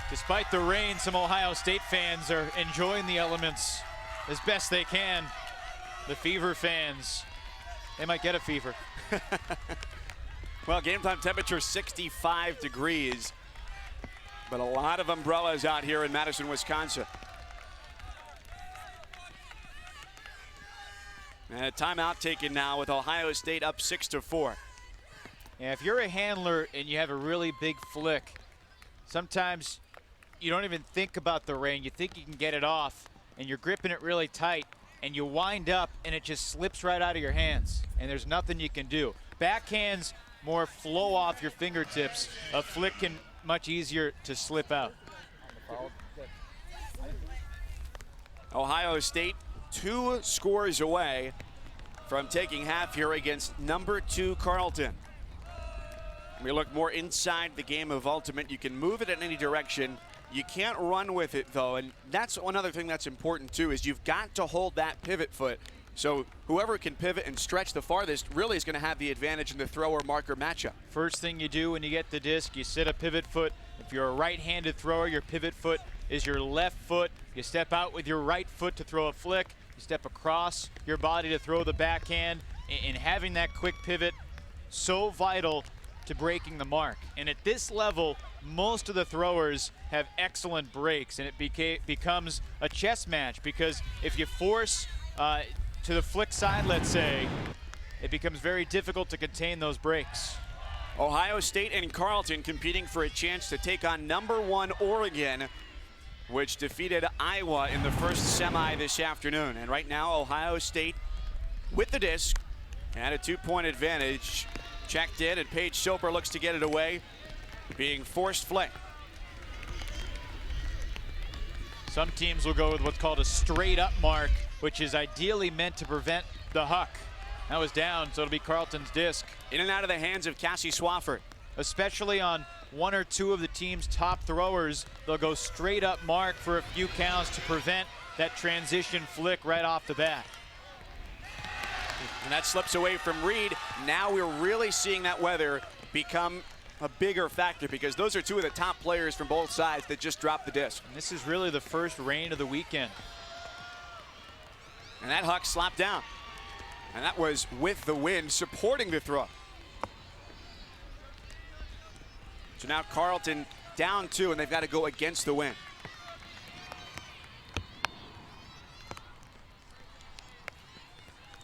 Despite the rain, some Ohio State fans are enjoying the elements as best they can. The Fever fans, they might get a fever. Well, game time temperature 65 degrees, but a lot of umbrellas out here in Madison, Wisconsin. And a timeout taken now with Ohio State up 6-4. Yeah, if you're a handler and you have a really big flick, sometimes you don't even think about the rain. You think you can get it off, and you're gripping it really tight, and you wind up, and it just slips right out of your hands, and there's nothing you can do. Backhands more flow off your fingertips. A flick can much easier to slip out. Ohio State 2 scores away from taking half here against number 2 Carleton. We look more inside the game of Ultimate. You can move it in any direction. You can't run with it, though, and that's one other thing that's important, too, is you've got to hold that pivot foot. So whoever can pivot and stretch the farthest really is going to have the advantage in the thrower-marker matchup. First thing you do when you get the disc, you set a pivot foot. If you're a right-handed thrower, your pivot foot is your left foot. You step out with your right foot to throw a flick. You step across your body to throw the backhand. And having that quick pivot, so vital to breaking the mark. And at this level, most of the throwers have excellent breaks, and it becomes a chess match, because if you force to the flick side, let's say, it becomes very difficult to contain those breaks. Ohio State and Carleton competing for a chance to take on #1 Oregon, which defeated Iowa in the first semi this afternoon. And right now, Ohio State with the disc and a 2-point advantage. Checked in, and Paige Soper looks to get it away, being forced flick. Some teams will go with what's called a straight up mark, which is ideally meant to prevent the huck. That was down, so it'll be Carleton's disc. In and out of the hands of Cassie Swafford. Especially on one or two of the team's top throwers, they'll go straight up mark for a few counts to prevent that transition flick right off the bat. And that slips away from Reed. Now we're really seeing that weather become a bigger factor, because those are two of the top players from both sides that just dropped the disc. And this is really the first rain of the weekend. And that huck slapped down. And that was with the wind supporting the throw. So now Carleton down 2, and they've got to go against the wind.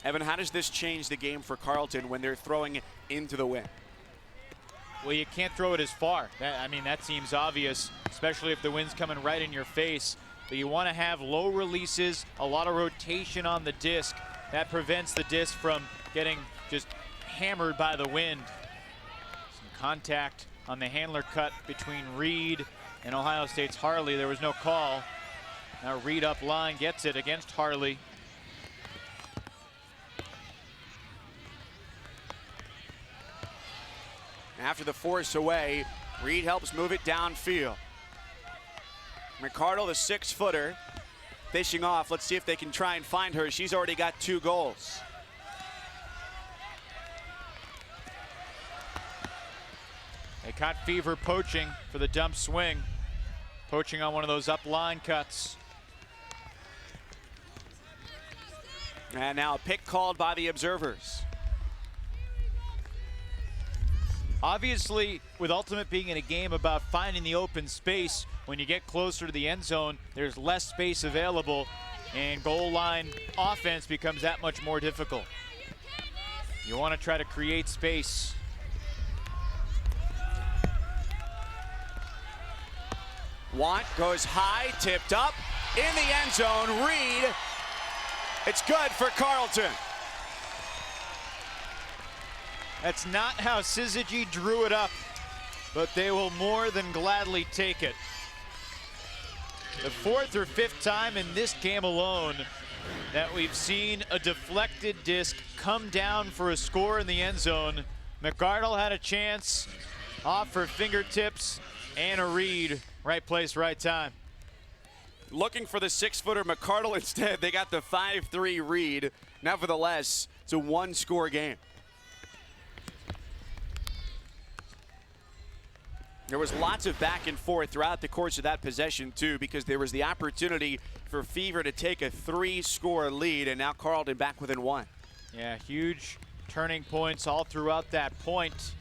Evan, how does this change the game for Carleton when they're throwing into the wind? Well, you can't throw it as far. That seems obvious, especially if the wind's coming right in your face. But you want to have low releases, a lot of rotation on the disc. That prevents the disc from getting just hammered by the wind. Some contact on the handler cut between Reed and Ohio State's Harley. There was no call. Now Reed up line gets it against Harley. After the force away, Reed helps move it downfield. McCardle, the 6-footer, fishing off. Let's see if they can try and find her. She's already got 2 goals. They caught Fever poaching for the dump swing. Poaching on one of those up line cuts. And now a pick called by the observers. Obviously, with Ultimate being in a game about finding the open space, when you get closer to the end zone, there's less space available, and goal line offense becomes that much more difficult. You want to try to create space. Want goes high, tipped up, in the end zone. Reed, it's good for Carleton. That's not how Syzygy drew it up, but they will more than gladly take it. The 4th or 5th time in this game alone that we've seen a deflected disc come down for a score in the end zone. McCardle had a chance, off her fingertips, and a Reed. Right place, right time. Looking for the 6-footer McCardle instead. They got the 5-3 Reed. Nevertheless, it's a 1-score game. There was lots of back and forth throughout the course of that possession, too, because there was the opportunity for Fever to take a 3-score lead, and now Carleton back within 1. Yeah, huge turning points all throughout that point.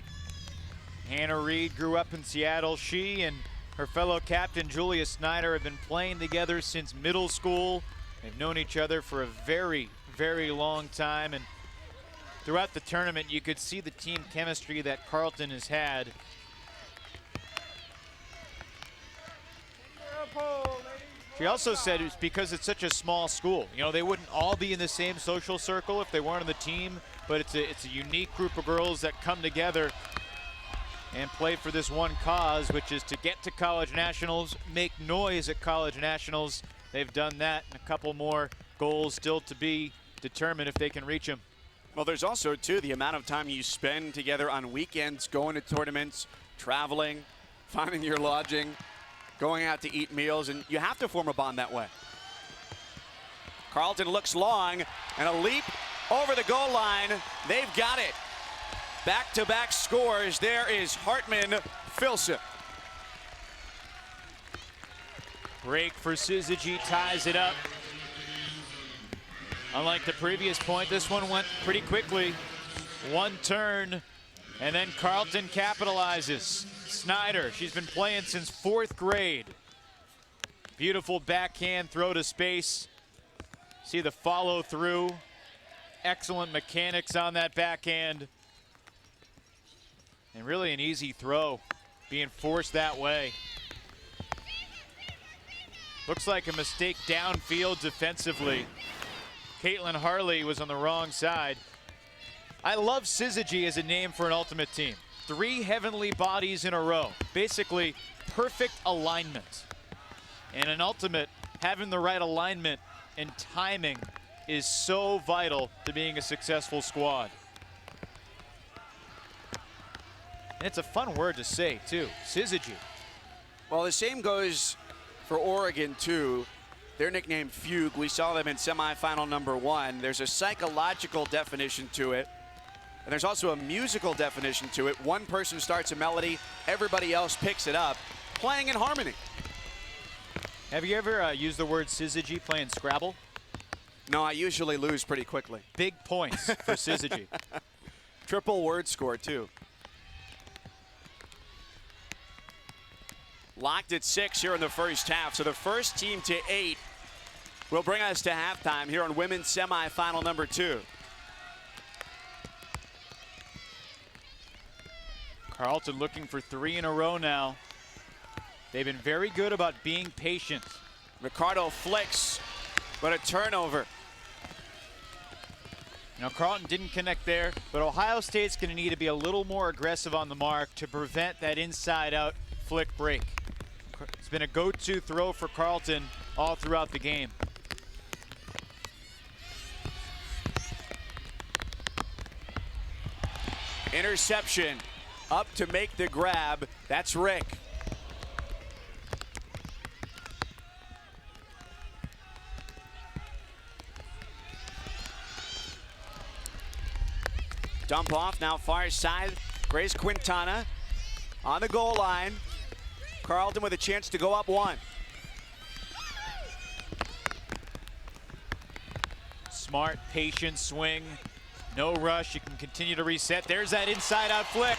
Hannah Reed grew up in Seattle. She and her fellow captain, Julia Snyder, have been playing together since middle school. They've known each other for a very, very long time, and throughout the tournament, you could see the team chemistry that Carleton has had. She also said it's because it's such a small school. You know, they wouldn't all be in the same social circle if they weren't on the team, but it's a unique group of girls that come together and play for this one cause, which is to get to college nationals, make noise at college nationals. They've done that, and a couple more goals still to be determined if they can reach them. Well, there's also, too, the amount of time you spend together on weekends, going to tournaments, traveling, finding your lodging, going out to eat meals, and you have to form a bond that way. Carleton looks long, and a leap over the goal line. They've got it. Back-to-back scores. There is Hartman-Filson. Break for Syzygy, ties it up. Unlike the previous point, this one went pretty quickly. One turn And then Carlton capitalizes. Snyder, she's been playing since 4th grade. Beautiful backhand throw to space. See the follow through. Excellent mechanics on that backhand. And really an easy throw, being forced that way. Looks like a mistake downfield defensively. Caitlin Harley was on the wrong side. I love Syzygy as a name for an ultimate team. 3 heavenly bodies in a row. Basically, perfect alignment. And an ultimate, having the right alignment and timing is so vital to being a successful squad. And it's a fun word to say, too. Syzygy. Well, the same goes for Oregon, too. They're nicknamed Fugue. We saw them in semifinal #1. There's a psychological definition to it. And there's also a musical definition to it. One person starts a melody, everybody else picks it up, playing in harmony. Have you ever used the word Syzygy playing Scrabble? No, I usually lose pretty quickly. Big points for Syzygy. Triple word score, too. Locked at 6 here in the first half. So the first team to 8 will bring us to halftime here on women's semifinal #2. Carlton looking for 3 in a row now. They've been very good about being patient. Ricardo flicks, but a turnover. Now Carlton didn't connect there, but Ohio State's going to need to be a little more aggressive on the mark to prevent that inside-out flick break. It's been a go-to throw for Carlton all throughout the game. Interception. Up to make the grab. That's Rick. Dump off now far side. Grace Quintana on the goal line. Carlton with a chance to go up 1. Smart, patient swing. No rush. You can continue to reset. There's that inside-out flick.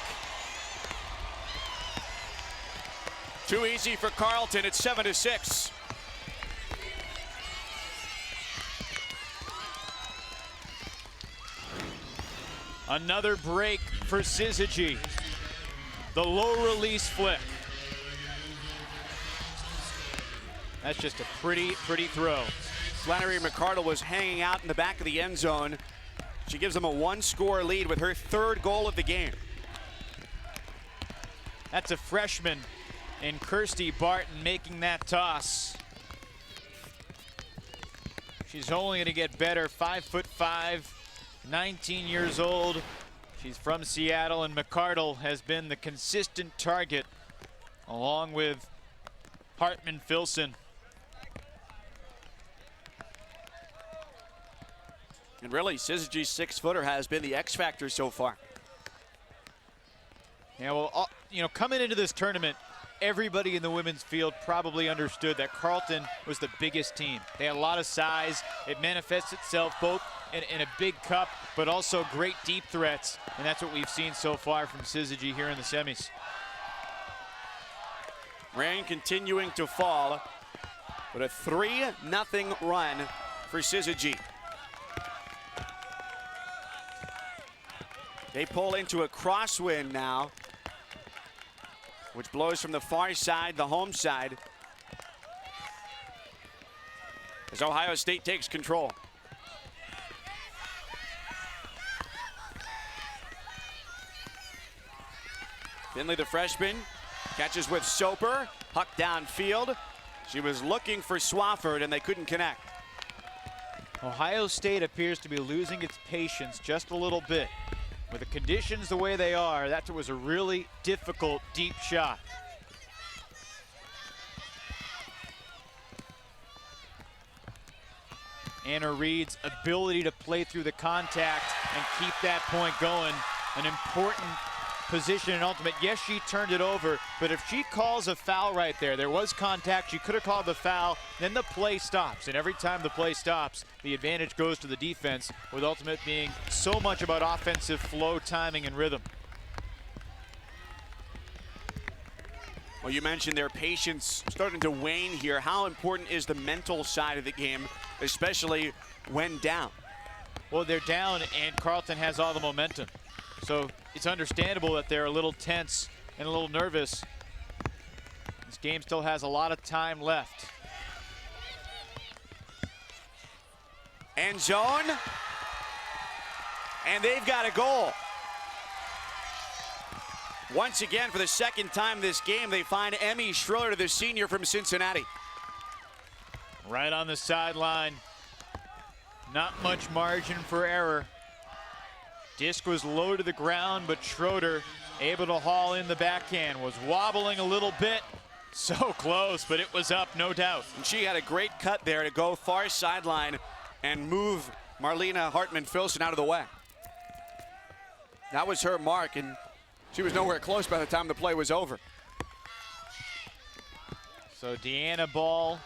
Too easy for Carlton. It's 7-6. Another break for Syzygy. The low release flick. That's just a pretty throw. Flannery McCardle was hanging out in the back of the end zone. She gives them a 1-score lead with her 3rd goal of the game. That's a freshman in Kirsty Barton making that toss. She's only going to get better. 5'5", 19 years old. She's from Seattle, and McCardle has been the consistent target along with Hartman Filson. And really, Syzygy's 6-footer has been the X factor so far. Yeah, well, you know, coming into this tournament, everybody in the women's field probably understood that Carlton was the biggest team. They had a lot of size. It manifests itself both in a big cup, but also great deep threats. And that's what we've seen so far from Syzygy here in the semis. Rain continuing to fall, but a 3-0 run for Syzygy. They pull into a crosswind now, which blows from the far side, the home side, as Ohio State takes control. Finley, the freshman, catches with Soper, huck downfield. She was looking for Swafford, and they couldn't connect. Ohio State appears to be losing its patience just a little bit. With the conditions the way they are, that was a really difficult deep shot. Anna Reed's ability to play through the contact and keep that point going, an important position in ultimate. Yes, she turned it over, but if she calls a foul right there was contact, she could have called the foul, then the play stops. And every time the play stops, the advantage goes to the defense, with ultimate being so much about offensive flow, timing, and rhythm. Well, you mentioned their patience starting to wane here. How important is the mental side of the game, especially when down? Well, they're down and Carleton has all the momentum. So it's understandable that they're a little tense and a little nervous. This game still has a lot of time left. End zone. And they've got a goal. Once again, for the second time this game, they find Emmy Schroeder, the senior from Cincinnati. Right on the sideline. Not much margin for error. Disc was low to the ground, but Schroeder able to haul in the backhand. Was wobbling a little bit. So close, but it was up, no doubt. And she had a great cut there to go far sideline and move Marlena Hartman-Filson out of the way. That was her mark, and she was nowhere close by the time the play was over. So Deanna Ball.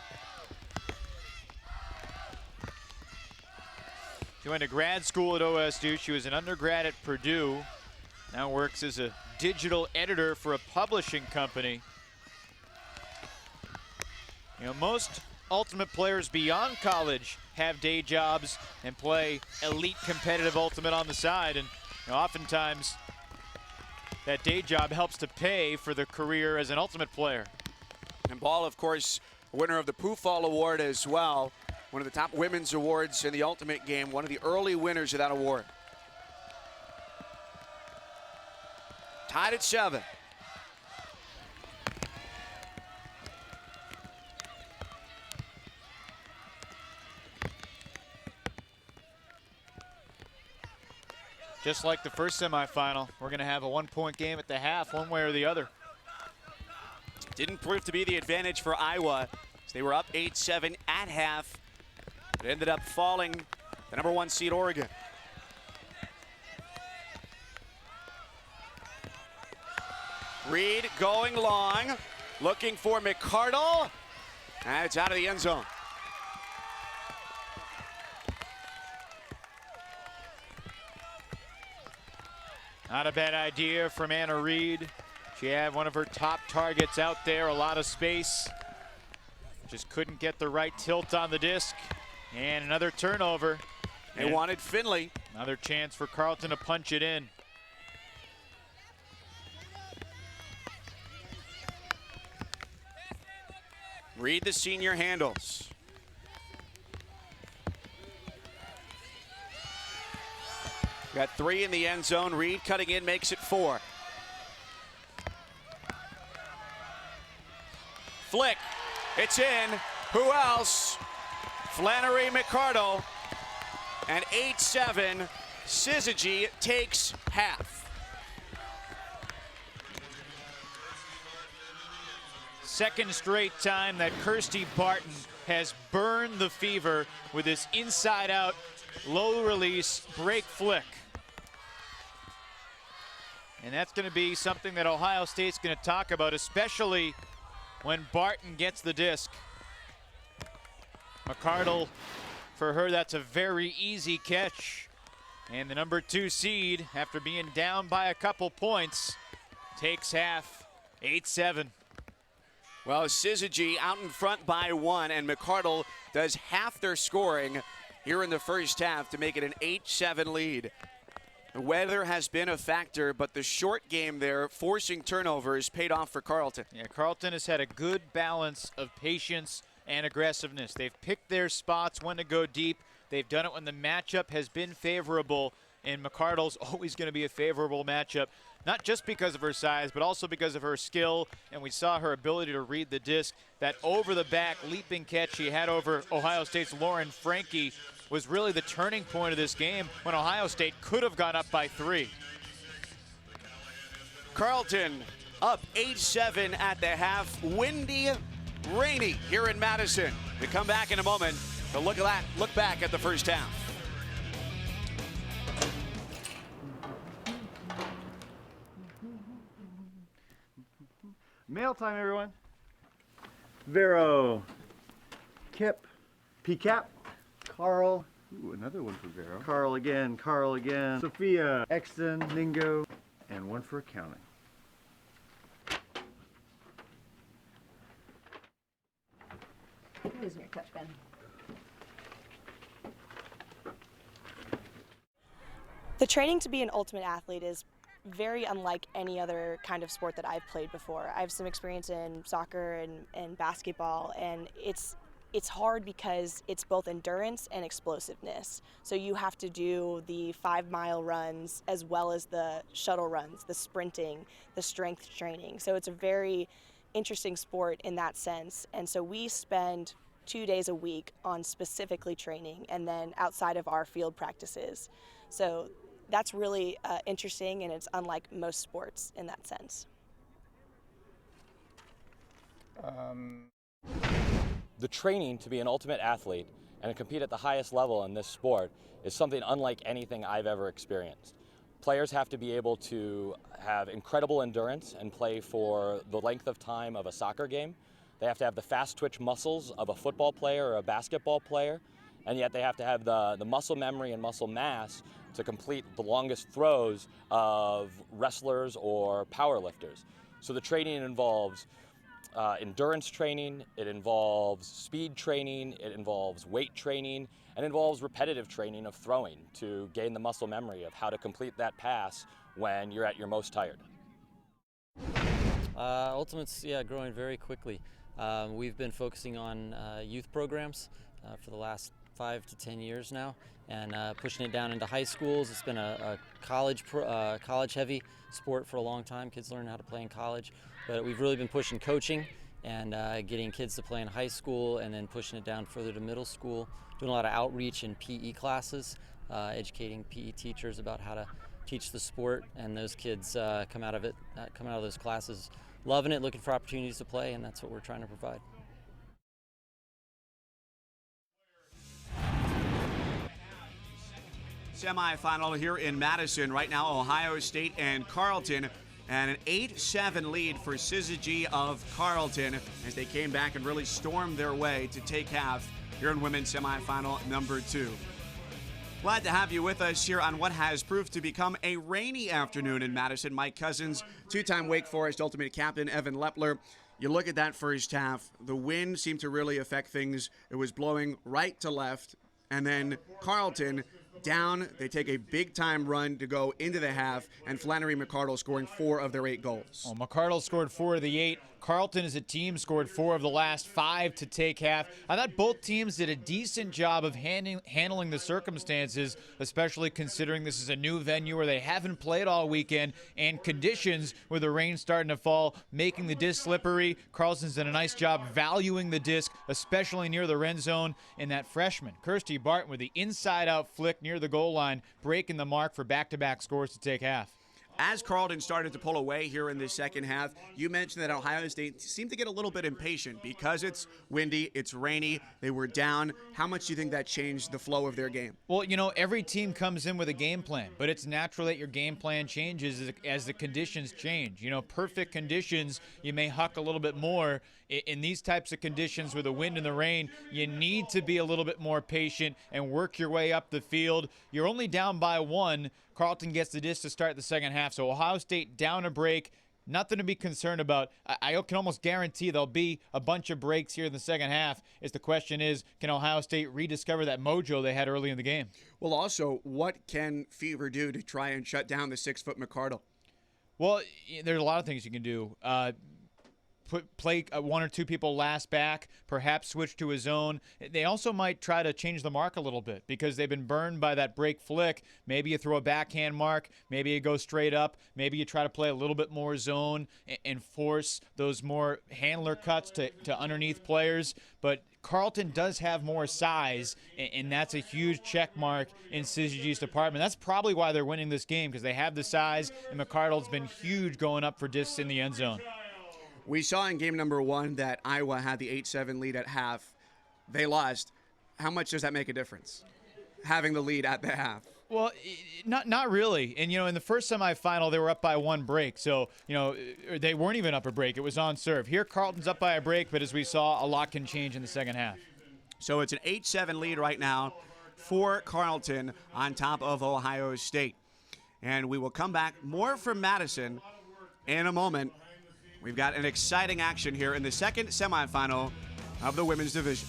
She went to grad school at OSU. She was an undergrad at Purdue. Now works as a digital editor for a publishing company. You know, most Ultimate players beyond college have day jobs and play elite competitive Ultimate on the side. And you know, oftentimes that day job helps to pay for the career as an Ultimate player. And Ball, of course, winner of the Poofall Award as well. One of the top women's awards in the Ultimate game. One of the early winners of that award. Tied at 7. Just like the first semifinal, we're going to have a one-point game at the half, one way or the other. Didn't prove to be the advantage for Iowa. They were up 8-7 at half. It ended up falling the #1 seed Oregon. Reed going long, looking for McCardle. And it's out of the end zone. Not a bad idea from Anna Reed. She had one of her top targets out there, a lot of space. Just couldn't get the right tilt on the disc. And another turnover. They wanted Finley. Another chance for Carleton to punch it in. Reed, the senior, handles. Got 3 in the end zone. Reed cutting in makes it 4. Flick. It's in. Who else? Flannery McCardle. And 8-7. Syzygy takes half. Second straight time that Kirsty Barton has burned the fever with his inside-out, low-release break flick. And that's going to be something that Ohio State's going to talk about, especially when Barton gets the disc. McCardle, for her, that's a very easy catch. And the #2 seed, after being down by a couple points, takes half, 8-7. Well, Syzygy out in front by 1, and McCardle does half their scoring here in the first half to make it an 8-7 lead. The weather has been a factor, but the short game there, forcing turnovers, paid off for Carleton. Yeah, Carleton has had a good balance of patience and aggressiveness. They've picked their spots when to go deep. They've done it when the matchup has been favorable, and McCardle's always going to be a favorable matchup, not just because of her size, but also because of her skill, and we saw her ability to read the disc. That over-the-back leaping catch she had over Ohio State's Lauren Frankie was really the turning point of this game when Ohio State could have gone up by 3. Carleton up 8-7 at the half. Windy, rainy here in Madison. We come back in a moment to look back at the first half. Mail time, everyone. Vero, Kip, PCAP, Carl. Ooh, another one for Vero. Carl again, Sophia, Exton, Ningo, and one for accounting. Losing your touch, Ben. The training to be an ultimate athlete is very unlike any other kind of sport that I've played before. I have some experience in soccer and basketball, and it's hard because it's both endurance and explosiveness. So you have to do the 5-mile runs as well as the shuttle runs, the sprinting, the strength training. So it's a very interesting sport in that sense. And so we spend 2 days a week on specifically training and then outside of our field practices. So that's really interesting, and it's unlike most sports in that sense. The training to be an ultimate athlete and to compete at the highest level in this sport is something unlike anything I've ever experienced. Players have to be able to have incredible endurance and play for the length of time of a soccer game. They have to have the fast twitch muscles of a football player or a basketball player, and yet they have to have the muscle memory and muscle mass to complete the longest throws of wrestlers or powerlifters. So the training involves endurance training, it involves speed training, it involves weight training, and involves repetitive training of throwing to gain the muscle memory of how to complete that pass when you're at your most tired. Ultimate's growing very quickly. We've been focusing on youth programs for the last 5 to 10 years now, and pushing it down into high schools. It's been a college-heavy sport for a long time. Kids learn how to play in college, but we've really been pushing coaching and getting kids to play in high school, and then pushing it down further to middle school. Doing a lot of outreach in PE classes, educating PE teachers about how to teach the sport, and those kids come out of those classes loving it, looking for opportunities to play, and that's what we're trying to provide. Semifinal here in Madison. Right now, Ohio State and Carleton, and an 8-7 lead for Syzygy of Carleton as they came back and really stormed their way to take half here in women's semifinal number 2. Glad to have you with us here on what has proved to become a rainy afternoon in Madison. Mike Cousins, 2-time Wake Forest Ultimate captain Evan Lepler. You look at that first half, the wind seemed to really affect things. It was blowing right to left, and then Carleton down. They take a big-time run to go into the half, and Flannery McCardle scoring 4 of their 8 goals. Well, McCardle scored 4 of the 8. Carleton as a team scored 4 of the last 5 to take half. I thought both teams did a decent job of handling the circumstances, especially considering this is a new venue where they haven't played all weekend, and conditions with the rain starting to fall, making the disc slippery. Carlson's done a nice job valuing the disc, especially near the red zone. And that freshman, Kirsty Barton, with the inside-out flick near the goal line, breaking the mark for back-to-back scores to take half. As Carleton started to pull away here in the second half, you mentioned that Ohio State seemed to get a little bit impatient because it's windy, it's rainy, they were down. How much do you think that changed the flow of their game? Well, every team comes in with a game plan, but it's natural that your game plan changes as the conditions change. Perfect conditions, you may huck a little bit more. In these types of conditions with the wind and the rain, you need to be a little bit more patient and work your way up the field. You're only down by 1. Carleton gets the disc to start the second half. So Ohio State down a break, nothing to be concerned about. I can almost guarantee there'll be a bunch of breaks here in the second half. The question is, can Ohio State rediscover that mojo they had early in the game? Well, also, what can Fever do to try and shut down the 6-foot McCardle? Well, there's a lot of things you can do. Play 1 or 2 people last back, perhaps switch to a zone. They also might try to change the mark a little bit because they've been burned by that break flick. Maybe you throw a backhand mark. Maybe you go straight up. Maybe you try to play a little bit more zone and force those more handler cuts to underneath players. But Carleton does have more size, and that's a huge check mark in Syzygy's department. That's probably why they're winning this game, because they have the size, and McCardle's been huge going up for discs in the end zone. We saw in game number 1 that Iowa had the 8-7 lead at half. They lost. How much does that make a difference, having the lead at the half? Well, not really. And, in the first semifinal, they were up by 1 break. So, they weren't even up a break. It was on serve. Here, Carleton's up by a break, but as we saw, a lot can change in the second half. So it's an 8-7 lead right now for Carleton on top of Ohio State. And we will come back more from Madison in a moment. We've got an exciting action here in the second semifinal of the women's division.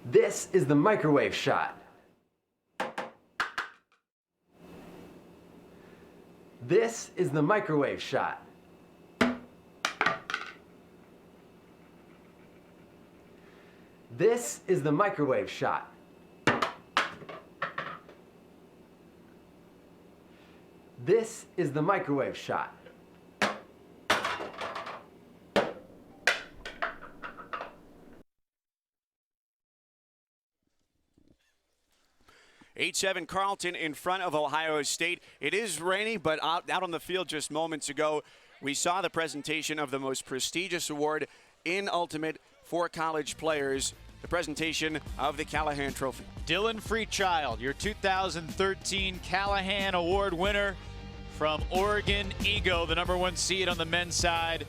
This is the microwave shot. This is the microwave shot. This is the microwave shot. This is the microwave shot. (8-7) Carleton in front of Ohio State. It is rainy, but out on the field just moments ago, we saw the presentation of the most prestigious award in Ultimate for college players, the presentation of the Callahan Trophy. Dylan Freechild, your 2013 Callahan Award winner from Oregon Ego, the #1 seed on the men's side.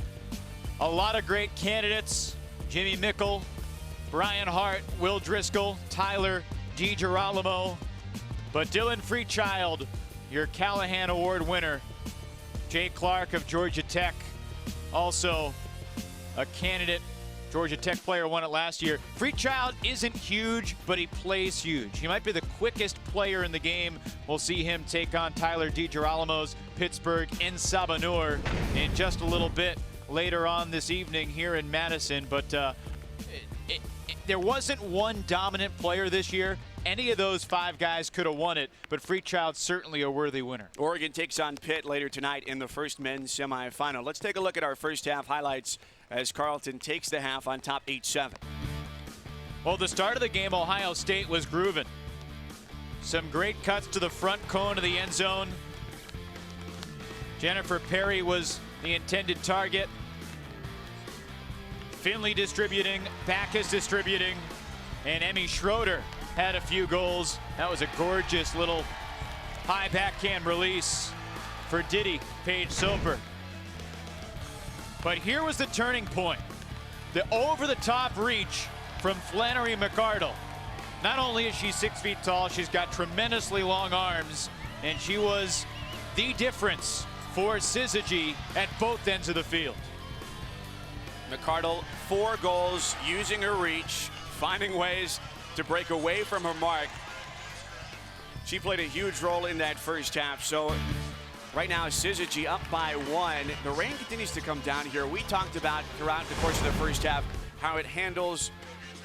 A lot of great candidates: Jimmy Mickle, Brian Hart, Will Driscoll, Tyler DiGirolamo. But Dylan Freechild, your Callahan Award winner. Jay Clark of Georgia Tech, also a candidate. Georgia Tech player won it last year. Freechild isn't huge, but he plays huge. He might be the quickest player in the game. We'll see him take on Tyler DiGirolamo's Pittsburgh in Sabanur in just a little bit later on this evening here in Madison. But there wasn't one dominant player this year. Any of those 5 guys could have won it, but Freechild's certainly a worthy winner. Oregon takes on Pitt later tonight in the first men's semifinal. Let's take a look at our first half highlights as Carleton takes the half on top 8-7. Well, the start of the game, Ohio State was grooving. Some great cuts to the front cone of the end zone. Jennifer Perry was the intended target. Finley distributing, Backus distributing, and Emmy Schroeder had a few goals. That was a gorgeous little high backhand release for Diddy Paige Soper. But here was the turning point. The over-the-top reach from Flannery McArdle. Not only is she 6 feet tall, she's got tremendously long arms, and she was the difference for Syzygy at both ends of the field. McArdle, 4 goals, using her reach, finding ways to break away from her mark. She played a huge role in that first half. So right now, Syzygy up by 1. The rain continues to come down here. We talked about throughout the course of the first half how it handles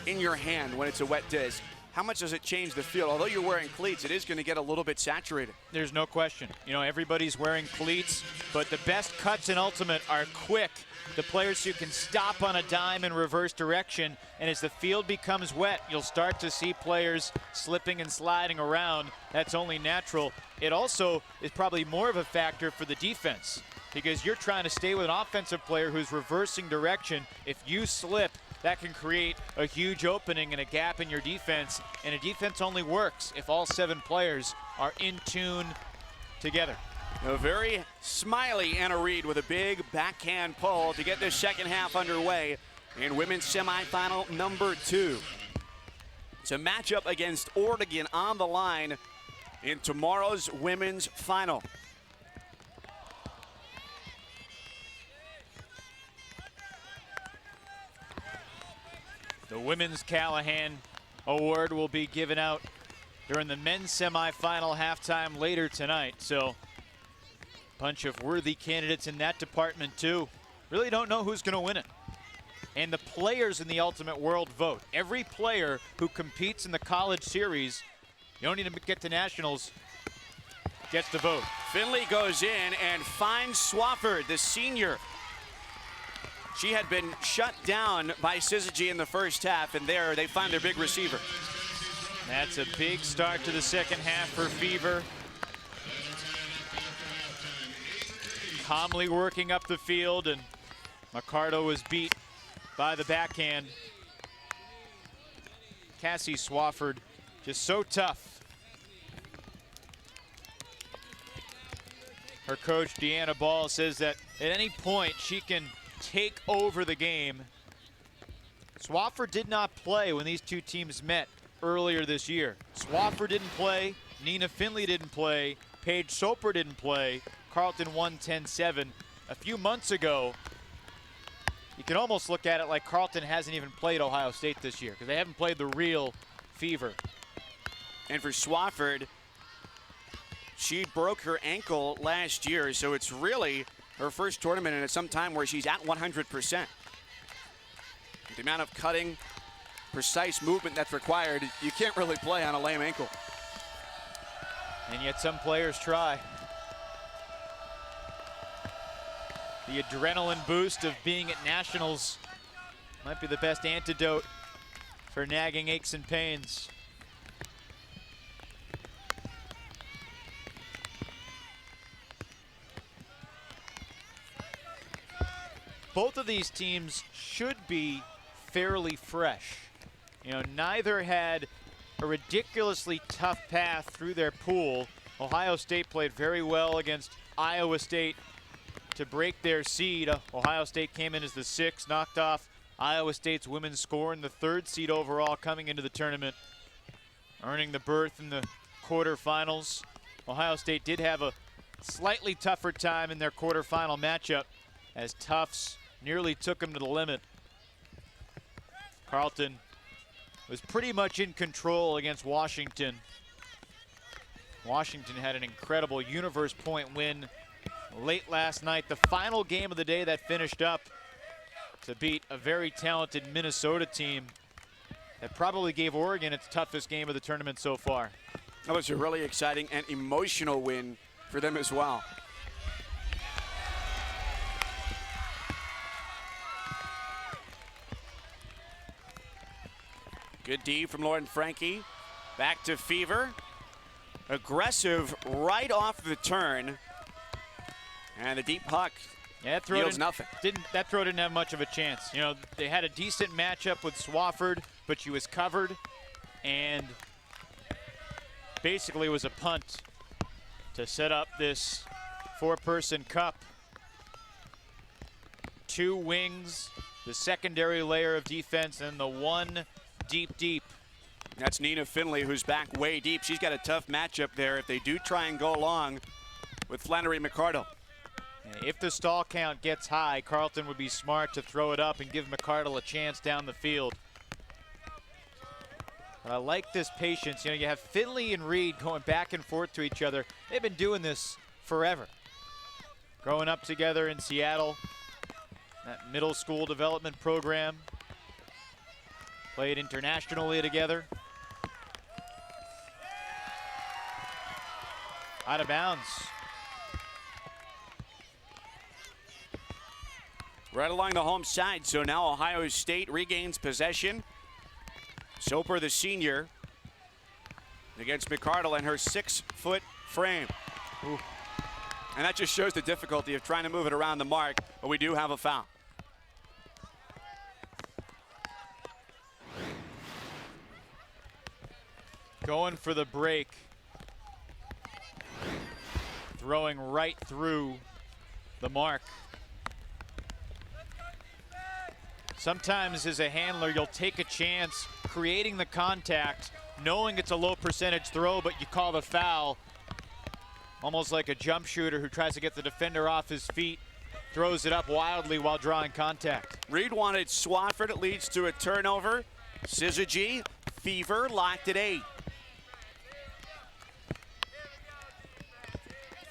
in your hand when it's a wet disc. How much does it change the field? Although you're wearing cleats, it is going to get a little bit saturated. There's no question. You know, everybody's wearing cleats, but the best cuts in Ultimate are quick. The players who can stop on a dime in reverse direction, and as the field becomes wet, you'll start to see players slipping and sliding around. That's only natural. It also is probably more of a factor for the defense, because you're trying to stay with an offensive player who's reversing direction. If you slip, that can create a huge opening and a gap in your defense, and a defense only works if all 7 players are in tune together. A very smiley Anna Reed with a big backhand pull to get this second half underway in women's semifinal number 2. It's a matchup against Oregon on the line in tomorrow's women's final. The Women's Callahan Award will be given out during the men's semifinal halftime later tonight. So, bunch of worthy candidates in that department too. Really don't know who's going to win it. And the players in the Ultimate World vote. Every player who competes in the college series, you don't need to get to nationals, gets to vote. Finley goes in and finds Swafford, the senior. She had been shut down by Syzygy in the first half, and there they find their big receiver. That's a big start to the second half for Fever. Calmly working up the field, and McArdle was beat by the backhand. Cassie Swafford, just so tough. Her coach, Deanna Ball, says that at any point she can take over the game. Swafford did not play when these two teams met earlier this year. Swafford didn't play, Nina Finley didn't play, Paige Soper didn't play. Carlton won 10-7. A few months ago, you can almost look at it like Carleton hasn't even played Ohio State this year because they haven't played the real Fever. And for Swofford, she broke her ankle last year, so it's really her first tournament in some time where she's at 100%. The amount of cutting, precise movement that's required, you can't really play on a lame ankle. And yet some players try. The adrenaline boost of being at nationals might be the best antidote for nagging aches and pains. Both of these teams should be fairly fresh. You know, neither had a ridiculously tough path through their pool. Ohio State played very well against Iowa State to break their seed. Ohio State came in as the 6th, knocked off Iowa State's women's score and the 3rd seed overall coming into the tournament, earning the berth in the quarterfinals. Ohio State did have a slightly tougher time in their quarterfinal matchup as Tufts nearly took them to the limit. Carleton was pretty much in control against Washington. Washington had an incredible universe point win late last night, the final game of the day that finished up to beat a very talented Minnesota team that probably gave Oregon its toughest game of the tournament so far. That was a really exciting and emotional win for them as well. Good D from Lauren Frankie. Back to Fever. Aggressive right off the turn. And the deep puck yields nothing. That throw didn't have much of a chance. You know, they had a decent matchup with Swofford, but she was covered, and basically was a punt to set up this 4-person cup. 2 wings, the secondary layer of defense, and the 1 deep. That's Nina Finley, who's back way deep. She's got a tough matchup there if they do try and go along with Flannery McCardle. If the stall count gets high, Carleton would be smart to throw it up and give McCardle a chance down the field. But I like this patience. You know, you have Finley and Reed going back and forth to each other. They've been doing this forever. Growing up together in Seattle, that middle school development program. Played internationally together. Out of bounds. Right along the home side, so now Ohio State regains possession. Soper, the senior, against McCardle and her 6-foot frame. Ooh. And that just shows the difficulty of trying to move it around the mark, but we do have a foul. Going for the break. Throwing right through the mark. Sometimes as a handler, you'll take a chance creating the contact, knowing it's a low percentage throw, but you call the foul. Almost like a jump shooter who tries to get the defender off his feet, throws it up wildly while drawing contact. Reed wanted Swofford. It leads to a turnover. Syzygy, Fever, locked at 8.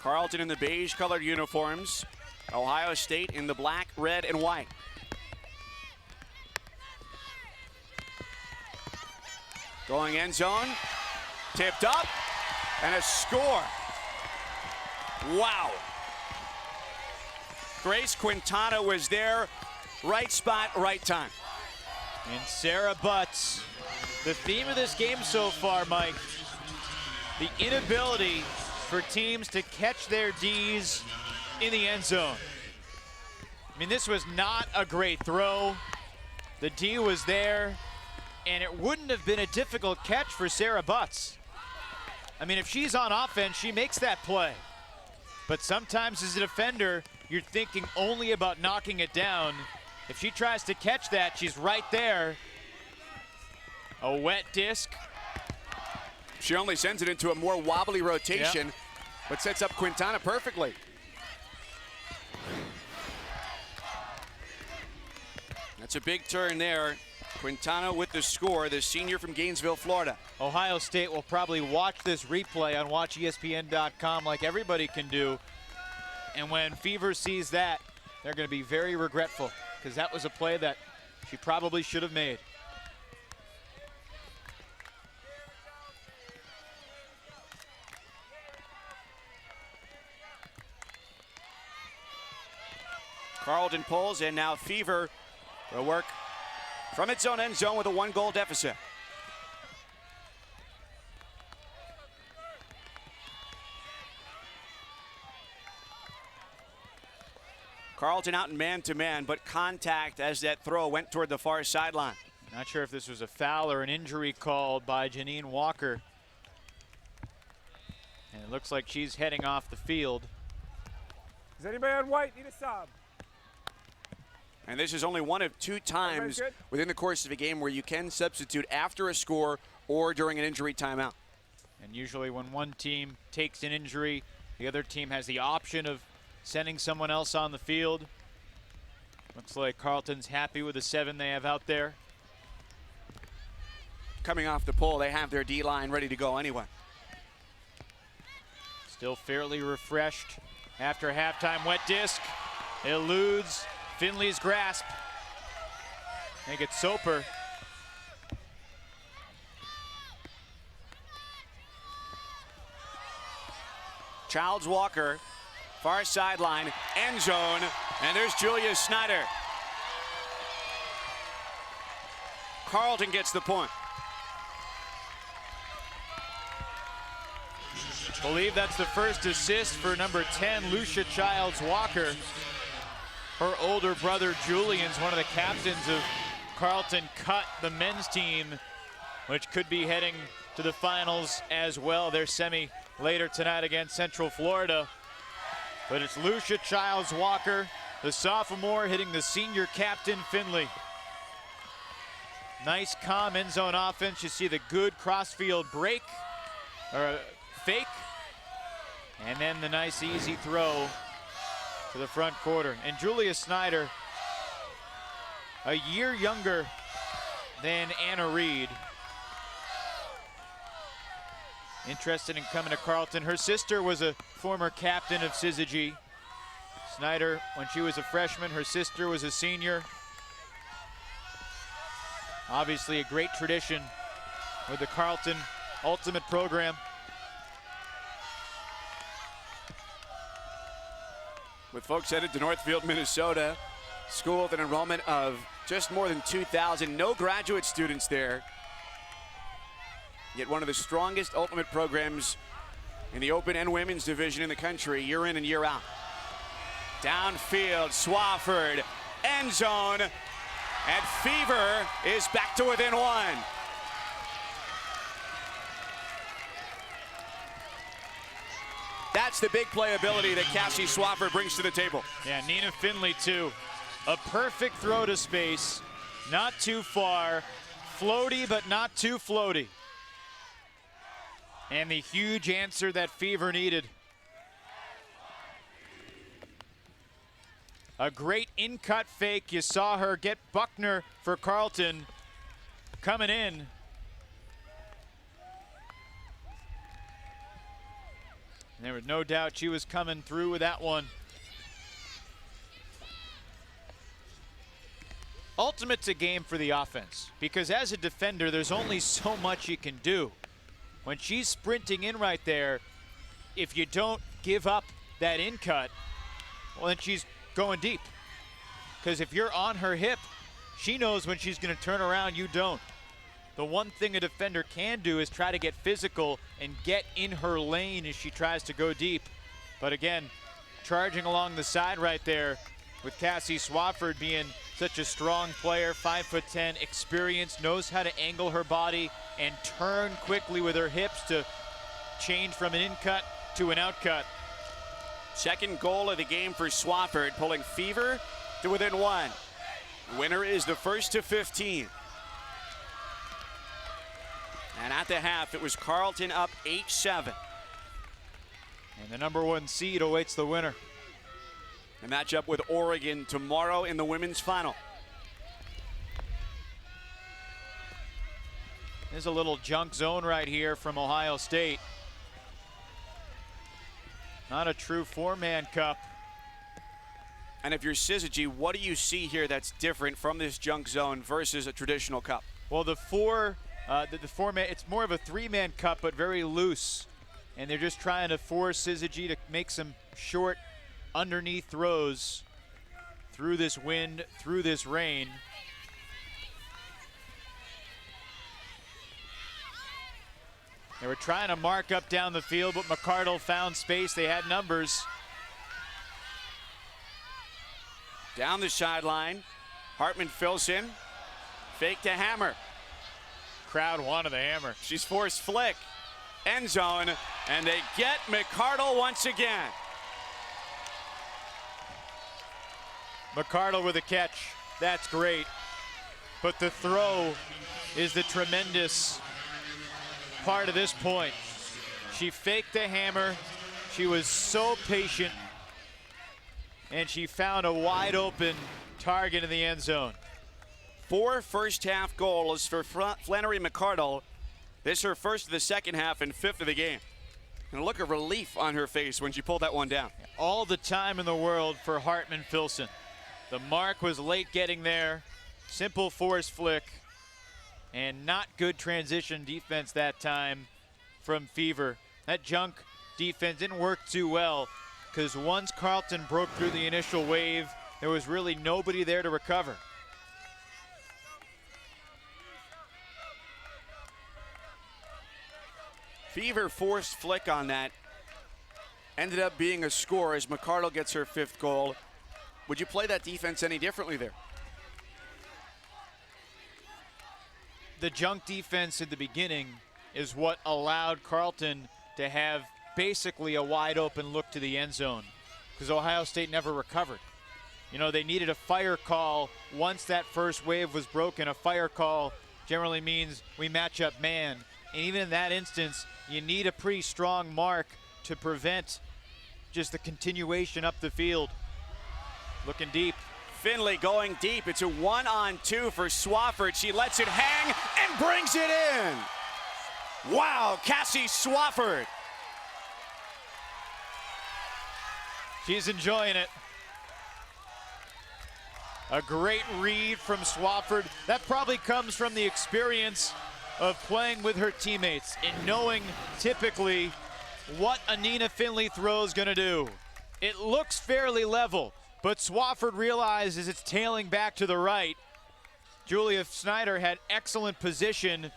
Carleton in the beige-colored uniforms. Ohio State in the black, red, and white. Going end zone, tipped up, and a score. Wow. Grace Quintana was there, right spot, right time. And Sarah Butts, the theme of this game so far, Mike, the inability for teams to catch their Ds in the end zone. I mean, this was not a great throw. The D was there, and it wouldn't have been a difficult catch for Sarah Butts. I mean, if she's on offense, she makes that play. But sometimes as a defender, you're thinking only about knocking it down. If she tries to catch that, she's right there. A wet disc. She only sends it into a more wobbly rotation, but sets up Quintana perfectly. That's a big turn there. Quintana with the score, the senior from Gainesville, Florida. Ohio State will probably watch this replay on watchespn.com like everybody can do. And when Fever sees that, they're going to be very regretful because that was a play that she probably should have made. Carleton pulls, and now Fever will work from its own end zone with a 1-goal deficit. Carleton out in man-to-man, but contact as that throw went toward the far sideline. Not sure if this was a foul or an injury called by Janine Walker. And it looks like she's heading off the field. Is anybody on white? Need a sub. And this is only one of 2 times within the course of a game where you can substitute after a score or during an injury timeout. And usually when one team takes an injury, the other team has the option of sending someone else on the field. Looks like Carleton's happy with the 7 they have out there. Coming off the pull, they have their D-line ready to go anyway. Still fairly refreshed after halftime. Wet disc eludes Finley's grasp. Make it Soper. Childs Walker, far sideline, end zone, and there's Julia Snyder. Carleton gets the point. Believe that's the first assist for number 10, Lucia Childs Walker. Her older brother Julian's one of the captains of Carleton, cut the men's team, which could be heading to the finals as well. Their semi later tonight against Central Florida. But it's Lucia Childs Walker, the sophomore, hitting the senior captain Finley. Nice calm end zone offense. You see the good crossfield break, or fake. And then the nice easy throw to the front quarter. And Julia Snyder, a year younger than Anna Reed. Interested in coming to Carleton. Her sister was a former captain of Syzygy. Snyder, when she was a freshman, her sister was a senior. Obviously a great tradition with the Carleton Ultimate program. With folks headed to Northfield, Minnesota, school with an enrollment of just more than 2,000, no graduate students there. Yet one of the strongest Ultimate programs in the open and women's division in the country, year in and year out. Downfield, Swafford, end zone, and Fever is back to within 1. That's the big playability that Cassie Swafford brings to the table. Yeah, Nina Finley too. A perfect throw to space, not too far, floaty but not too floaty. And the huge answer that Fever needed. A great in-cut fake. You saw her get Buckner for Carleton coming in. And there was no doubt she was coming through with that one. Ultimate's a game for the offense because as a defender, there's only so much you can do. When she's sprinting in right there, if you don't give up that in cut, well, then she's going deep. Because if you're on her hip, she knows when she's going to turn around, you don't. The one thing a defender can do is try to get physical and get in her lane as she tries to go deep. But again, charging along the side right there with Cassie Swafford being such a strong player, 5'10", experienced, knows how to angle her body and turn quickly with her hips to change from an in-cut to an out-cut. Second goal of the game for Swafford, pulling Fever to within 1. Winner is the first to 15. And at the half, it was Carleton up 8-7. And the number 1 seed awaits the winner. A matchup with Oregon tomorrow in the women's final. There's a little junk zone right here from Ohio State. Not a true four-man cup. And if you're Syzygy, what do you see here that's different from this junk zone versus a traditional cup? Well, the four-man, it's more of a three-man cup, but very loose. And they're just trying to force Syzygy to make some short underneath throws through this wind, through this rain. They were trying to mark up down the field, but McCardle found space. They had numbers. Down the sideline, Hartman-Filson, fake to hammer. Crowd wanted the hammer. She's forced flick, end zone, and they get McCardle once again. McCardle with a catch, that's great. But the throw is the tremendous part of this point. She faked the hammer. She was so patient, and she found a wide open target in the end zone. 4 first-half goals for Flannery McCardle. This is her first of the second half and 5th of the game. And a look of relief on her face when she pulled that one down. All the time in the world for Hartman-Filson. The mark was late getting there. Simple force flick. And not good transition defense that time from Fever. That junk defense didn't work too well because once Carleton broke through the initial wave, there was really nobody there to recover. Fever forced flick on that. Ended up being a score as McCardle gets her 5th goal. Would you play that defense any differently there? The junk defense at the beginning is what allowed Carleton to have basically a wide open look to the end zone because Ohio State never recovered. You know, they needed a fire call once that first wave was broken. A fire call generally means we match up man. And even in that instance, you need a pretty strong mark to prevent just the continuation up the field. Looking deep. Finley going deep. It's a 1-on-2 for Swafford. She lets it hang and brings it in. Wow, Cassie Swafford. She's enjoying it. A great read from Swafford. That probably comes from the experience of playing with her teammates and knowing typically what a Nina Finley throw is going to do. It looks fairly level, but Swafford realizes it's tailing back to the right. Julia Snyder had excellent position,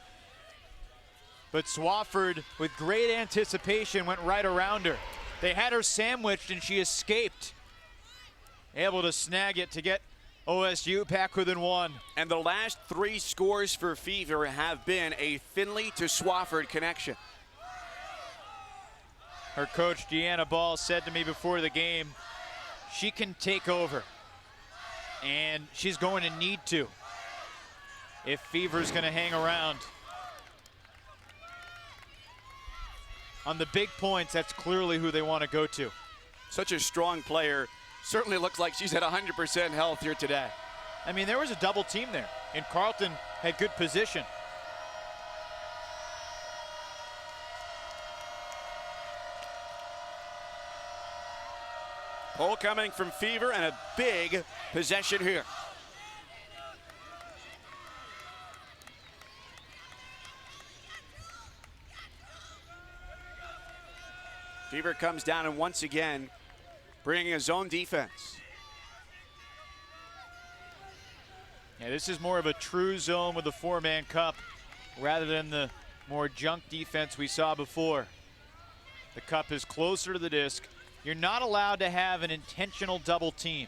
but Swafford, with great anticipation, went right around her. They had her sandwiched and she escaped. Able to snag it to get OSU back within 1. And the last 3 scores for Fever have been a Finley to Swafford connection. Her coach, Deanna Ball, said to me before the game, she can take over. And she's going to need to if Fever's going to hang around. On the big points, that's clearly who they want to go to. Such a strong player. Certainly looks like she's at 100% health here today. I mean, there was a double team there, and Carleton had good position. Pull coming from Fever and a big possession here. Fever comes down and once again bringing a zone defense. Yeah, this is more of a true zone with a 4-man cup rather than the more junk defense we saw before. The cup is closer to the disc. You're not allowed to have an intentional double team.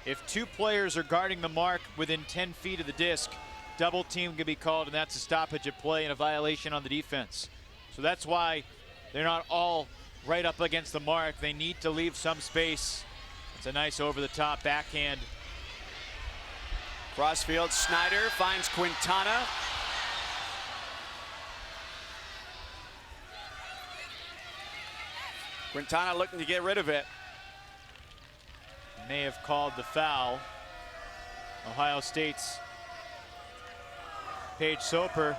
If 2 players are guarding the mark within 10 feet of the disc, double team can be called, and that's a stoppage of play and a violation on the defense. So that's why they're not all right up against the mark. They need to leave some space. It's a nice over-the-top backhand. Crossfield, Snyder finds Quintana. Quintana looking to get rid of it. May have called the foul. Ohio State's Paige Soper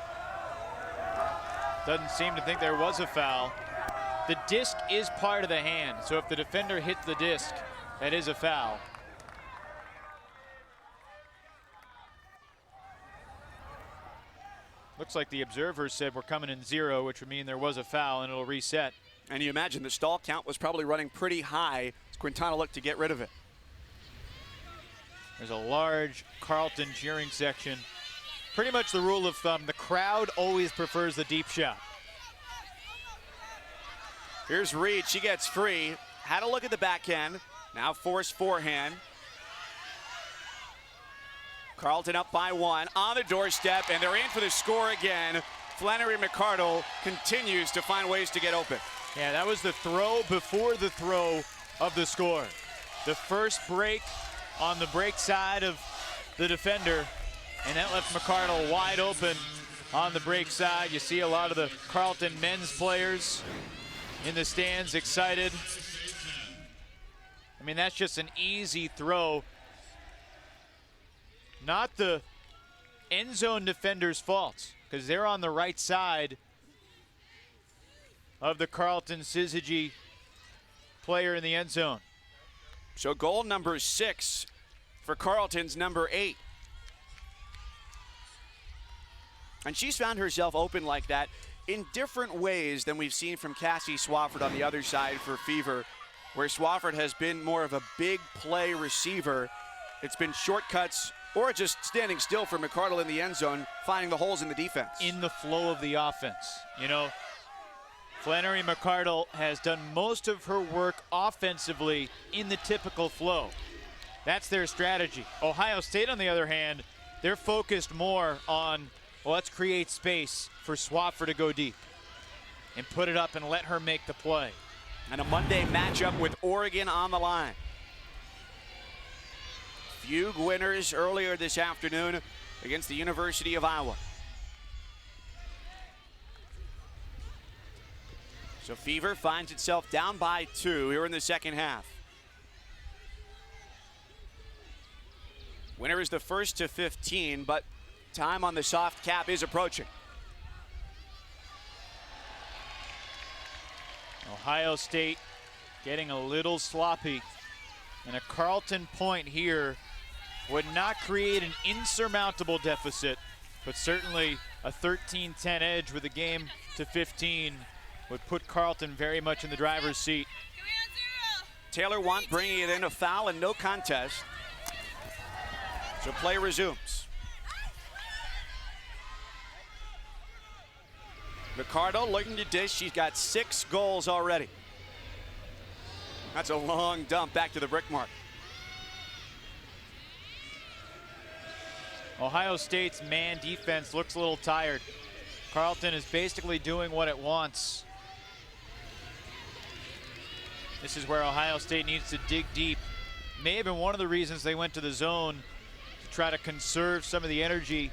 doesn't seem to think there was a foul. The disc is part of the hand, so if the defender hits the disc, that is a foul. Looks like the observer said we're coming in 0, which would mean there was a foul, and it'll reset. And you imagine the stall count was probably running pretty high as Quintana looked to get rid of it. There's a large Carlton cheering section. Pretty much the rule of thumb, the crowd always prefers the deep shot. Here's Reed, she gets free. Had a look at the backhand, now forced forehand. Carlton up by 1 on the doorstep, and they're in for the score again. Flannery McCardle continues to find ways to get open. Yeah, that was the throw before the throw of the score. The first break on the break side of the defender, and that left McCardle wide open on the break side. You see a lot of the Carlton men's players in the stands excited. I mean, that's just an easy throw. Not the end zone defender's fault, because they're on the right side of the Carlton Syzygy player in the end zone. So goal number 6 for Carlton's number 8. And she's found herself open like that in different ways than we've seen from Cassie Swafford on the other side for Fever, where Swafford has been more of a big play receiver. It's been shortcuts or just standing still for McCardle in the end zone, finding the holes in the defense. In the flow of the offense. You know, Flannery McCardle has done most of her work offensively in the typical flow. That's their strategy. Ohio State, on the other hand, they're focused more on, well, let's create space for Swafford to go deep and put it up and let her make the play. And a Monday matchup with Oregon on the line. Fugue winners earlier this afternoon against the University of Iowa. So Fever finds itself down by 2 here in the second half. Winner is the first to 15, but time on the soft cap is approaching. Ohio State getting a little sloppy, and a Carlton point here would not create an insurmountable deficit, but certainly a 13-10 edge with a game to 15 would put Carlton very much in the driver's seat. Taylor Want bringing it in, a foul and no contest. So play resumes. McCardle looking to dish. She's got 6 goals already. That's a long dump back to the brick mark. Ohio State's man defense looks a little tired. Carlton is basically doing what it wants. This is where Ohio State needs to dig deep. May have been one of the reasons they went to the zone, to try to conserve some of the energy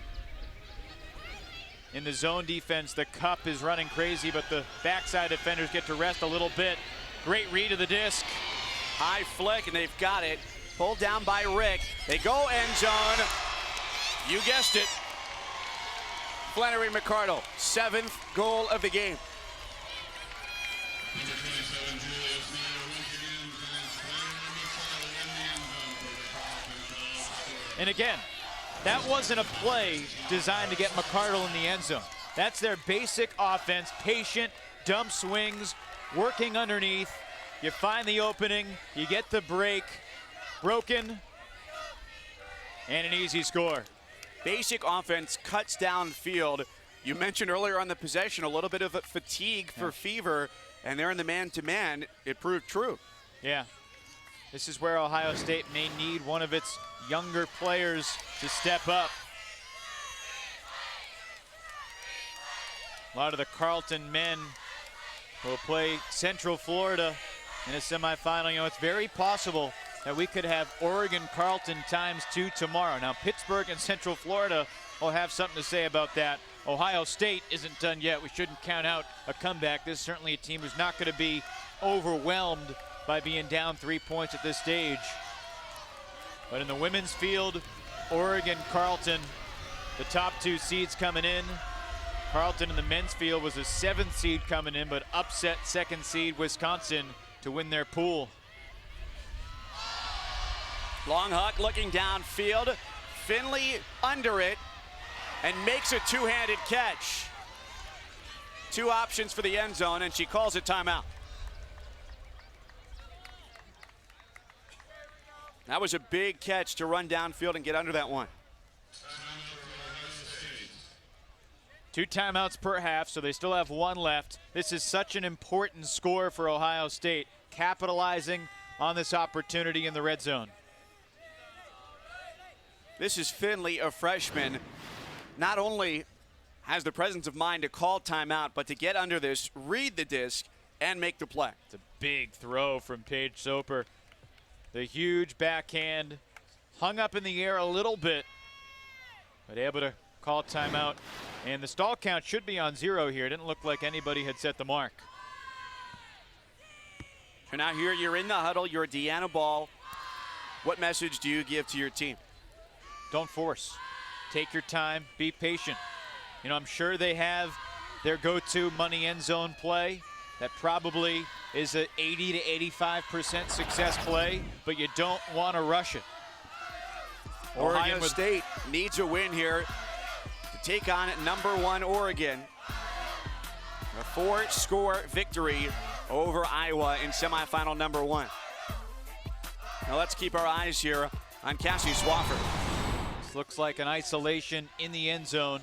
in the zone defense. The cup is running crazy, but the backside defenders get to rest a little bit. Great read of the disc. High flick, and they've got it. Pulled down by Rick. They go end zone. You guessed it. Flannery McCardle, 7th goal of the game. And again, that wasn't a play designed to get McCardle in the end zone. That's their basic offense, patient, dump swings, working underneath. You find the opening, you get the break, broken, and an easy score. Basic offense cuts downfield. You mentioned earlier on the possession a little bit of a fatigue for Fever, and they're in the man-to-man. It proved true. Yeah. This is where Ohio State may need one of its younger players to step up. A lot of the Carlton men will play Central Florida in a semifinal. You know, it's very possible that we could have Oregon-Carlton ×2 tomorrow. Now, Pittsburgh and Central Florida will have something to say about that. Ohio State isn't done yet. We shouldn't count out a comeback. This is certainly a team who's not going to be overwhelmed by being down 3 points at this stage. But in the women's field, Oregon, Carlton, the top 2 seeds coming in. Carleton in the men's field was a 7th seed coming in, but upset 2nd seed Wisconsin to win their pool. Long Huck looking downfield. Finley under it and makes a two-handed catch. 2 options for the end zone, and she calls a timeout. That was a big catch to run downfield and get under that one. 2 timeouts per half, so they still have 1 left. This is such an important score for Ohio State, capitalizing on this opportunity in the red zone. This is Finley, a freshman. Not only has the presence of mind to call timeout, but to get under this, read the disc, and make the play. It's a big throw from Paige Soper. The huge backhand hung up in the air a little bit, but able to call timeout. And the stall count should be on 0 here. It didn't look like anybody had set the mark. So now here you're in the huddle, you're Deanna Ball. What message do you give to your team? Don't force. Take your time, be patient. You know, I'm sure they have their go-to money end zone play. That probably is an 80 to 85% success play, but you don't want to rush it. Ohio State needs a win here to take on #1 Oregon. A 4-score victory over Iowa in semifinal #1. Now let's keep our eyes here on Cassie Swafford. This looks like an isolation in the end zone.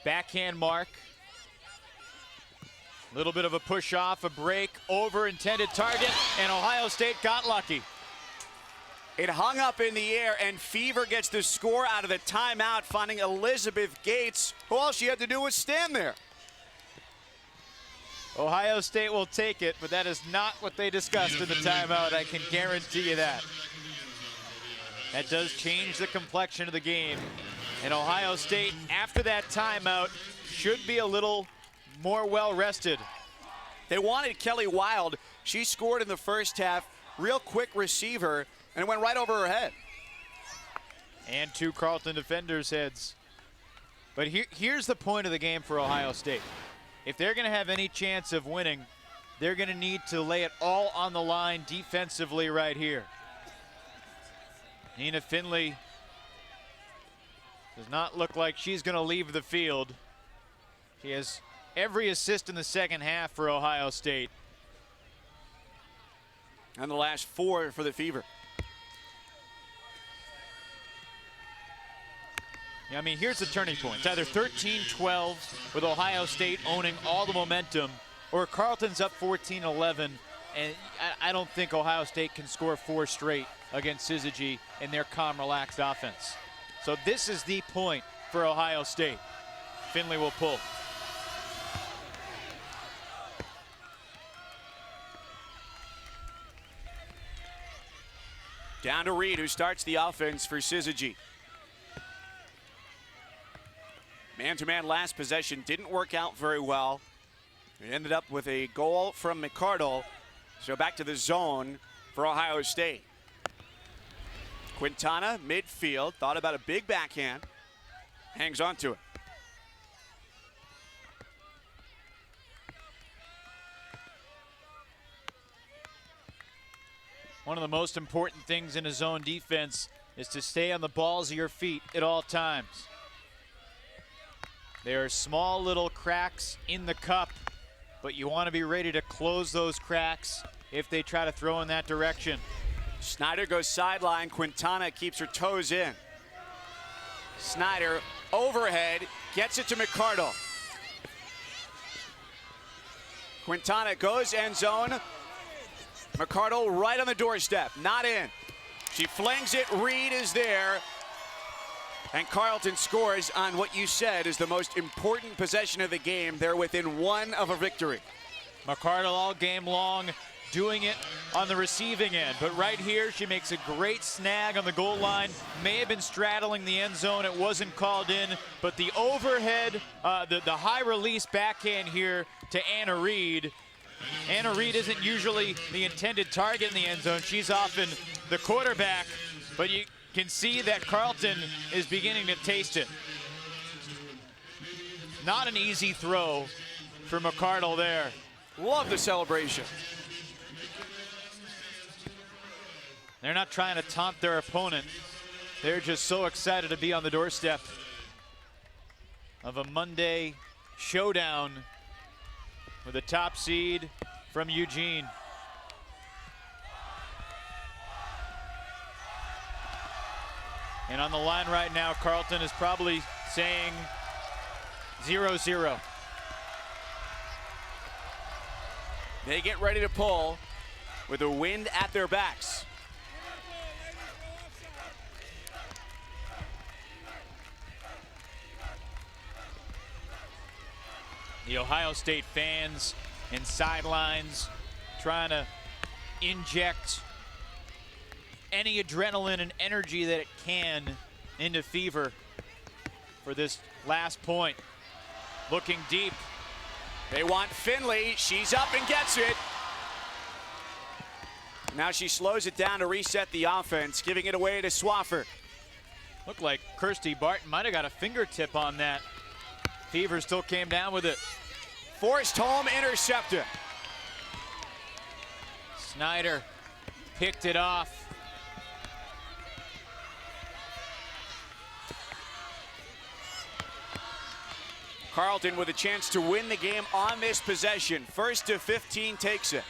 Backhand mark. A little bit of a push off, a break, over intended target, and Ohio State got lucky. It hung up in the air, and Fever gets the score out of the timeout, finding Elizabeth Gates, who all she had to do was stand there. Ohio State will take it, but that is not what they discussed in the timeout. I can guarantee you that. That does change the complexion of the game. And Ohio State, after that timeout, should be a little more well-rested. They wanted Kelly Wild. She scored in the first half. Real quick receiver, and it went right over her head. And 2 Carleton defenders' heads. But here's the point of the game for Ohio State. If they're going to have any chance of winning, they're going to need to lay it all on the line defensively right here. Nina Finley does not look like she's going to leave the field. She has every assist in the second half for Ohio State. And the last 4 for the Fever. Yeah, I mean, here's the turning point. It's either 13-12 with Ohio State owning all the momentum, or Carleton's up 14-11, and I don't think Ohio State can score 4 straight against Syzygy in their calm, relaxed offense. So this is the point for Ohio State. Finley will pull. Down to Reed, who starts the offense for Syzygy. Man-to-man last possession didn't work out very well. It ended up with a goal from McCardle. So back to the zone for Ohio State. Quintana, midfield, thought about a big backhand. Hangs on to it. One of the most important things in a zone defense is to stay on the balls of your feet at all times. There are small little cracks in the cup, but you want to be ready to close those cracks if they try to throw in that direction. Snyder goes sideline. Quintana keeps her toes in. Snyder overhead, gets it to McCardle. Quintana goes end zone. McCardle right on the doorstep, not in. She flings it, Reed is there. And Carleton scores on what you said is the most important possession of the game. They're within 1 of a victory. McCardle all game long doing it on the receiving end. But right here, she makes a great snag on the goal line. May have been straddling the end zone. It wasn't called in. But the overhead, the high release backhand here to Anna Reed. Anna Reed isn't usually the intended target in the end zone. She's often the quarterback. But you can see that Carleton is beginning to taste it. Not an easy throw for McCardle there. Love the celebration. They're not trying to taunt their opponent. They're just so excited to be on the doorstep of a Monday showdown with a top seed from Eugene. And on the line right now, Carleton is probably saying 0-0. They get ready to pull with the wind at their backs. The Ohio State fans and sidelines trying to inject any adrenaline and energy that it can into Fever for this last point. Looking deep. They want Finley. She's up and gets it. Now she slows it down to reset the offense, giving it away to Swafford. Looked like Kirsty Barton might have got a fingertip on that. Fever still came down with it. Forced home, intercepted. Snyder picked it off. Carleton with a chance to win the game on this possession. First to 15 takes it.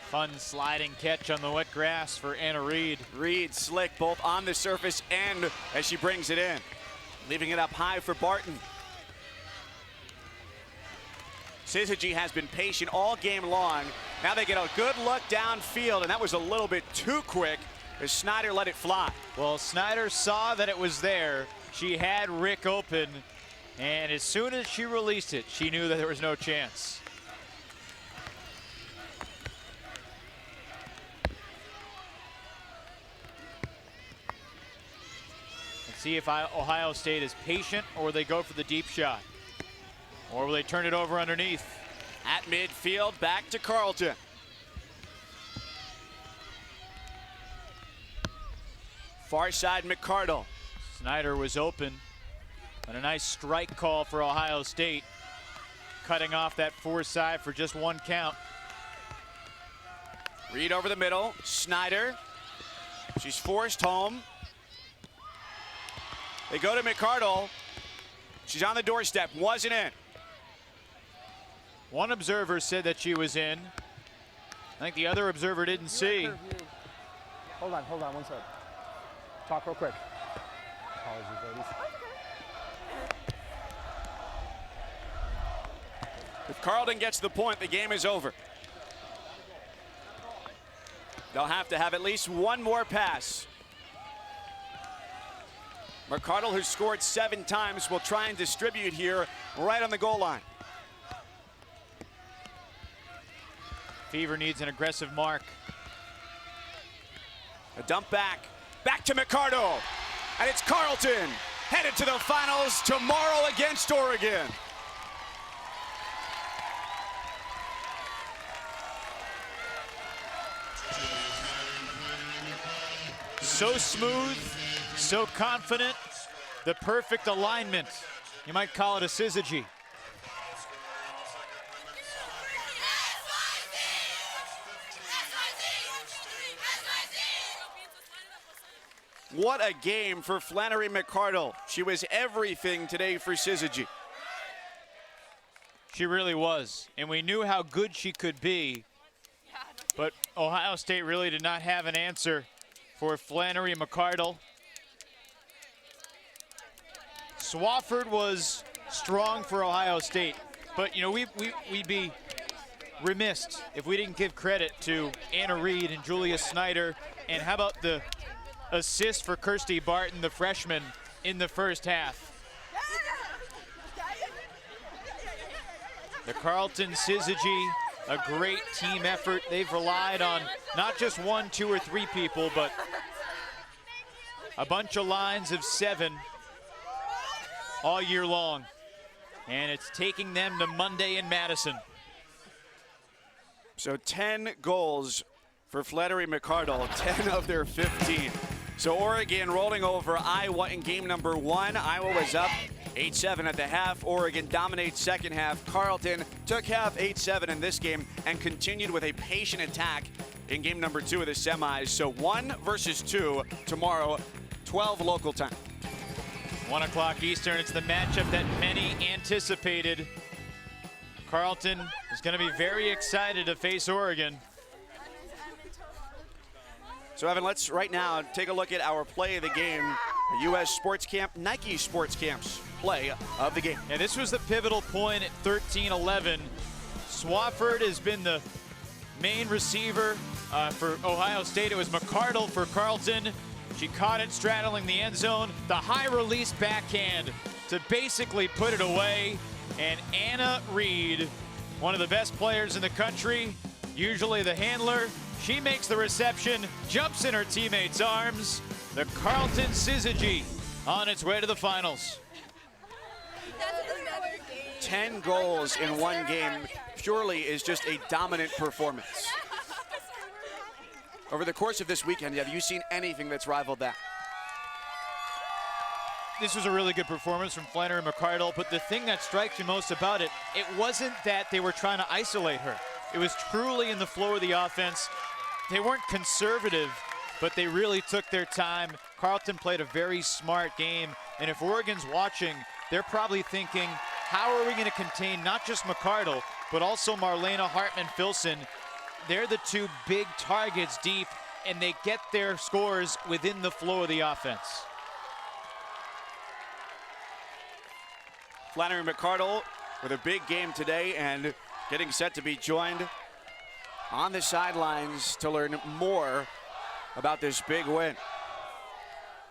Fun sliding catch on the wet grass for Anna Reed. Reed slick both on the surface and as she brings it in. Leaving it up high for Barton. Syzygy has been patient all game long. Now they get a good look downfield, and that was a little bit too quick as Snyder let it fly. Well, Snyder saw that it was there. She had Rick open, and as soon as she released it, she knew that there was no chance. Let's see if Ohio State is patient or they go for the deep shot. Or will they turn it over underneath? At midfield, back to Carleton. Far side, McCardle. Snyder was open, and a nice strike call for Ohio State, cutting off that far side for just one count. Reed over the middle, Snyder. She's forced home. They go to McCardle. She's on the doorstep, wasn't in. One observer said that she was in. I think the other observer didn't see. Hold on, one sec. Talk real quick. Apologies, ladies. If Carleton gets the point, the game is over. They'll have to have at least one more pass. McCardle, who scored 7 times, will try and distribute here right on the goal line. Fever needs an aggressive mark. A dump back to McCardle, and it's Carleton headed to the finals tomorrow against Oregon. So smooth, so confident, the perfect alignment. You might call it a Syzygy. What a game for Flannery McCardle. She was everything today for Syzygy. She really was, and we knew how good she could be, but Ohio State really did not have an answer for Flannery McCardle. Swafford was strong for Ohio State, but you know we'd be remiss if we didn't give credit to Anna Reed and Julia Snyder, and how about the assist for Kirsty Barton, the freshman, in the first half. The Carleton Syzygy, a great team effort. They've relied on not just 1, 2, or 3 people, but a bunch of lines of 7 all year long. And it's taking them to Monday in Madison. So 10 goals for Flannery McCardle, 10 of their 15. So Oregon rolling over Iowa in game number 1. Iowa was up 8-7 at the half. Oregon dominates second half. Carleton took half 8-7 in this game and continued with a patient attack in game number 2 of the semis. So 1 versus 2 tomorrow, 12 local time. 1 o'clock Eastern. It's the matchup that many anticipated. Carleton is going to be very excited to face Oregon. So Evan, let's right now take a look at our play of the game. The U.S. Sports Camp, Nike Sports Camp's play of the game. Yeah, this was the pivotal point at 13-11. Swafford has been the main receiver for Ohio State. It was McCardle for Carleton. She caught it straddling the end zone. The high release backhand to basically put it away. And Anna Reed, one of the best players in the country, usually the handler, she makes the reception, jumps in her teammate's arms. The Carleton Syzygy on its way to the finals. 10 goals in one game purely is just a dominant performance. Over the course of this weekend, have you seen anything that's rivaled that? This was a really good performance from Flannery McCardle, but the thing that strikes me most about it, it wasn't that they were trying to isolate her. It was truly in the flow of the offense. They weren't conservative, but they really took their time. Carleton played a very smart game, and if Oregon's watching, they're probably thinking, how are we going to contain not just McCardle, but also Marlena Hartman-Filson? They're the two big targets deep, and they get their scores within the flow of the offense. Flannery McCardle with a big game today and getting set to be joined on the sidelines to learn more about this big win.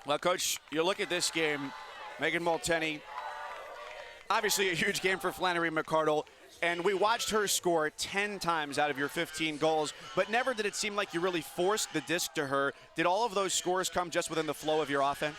Well, Coach, you look at this game, Megan Molteni, obviously a huge game for Flannery McCardle, and we watched her score 10 times out of your 15 goals, but never did it seem like you really forced the disc to her. Did all of those scores come just within the flow of your offense?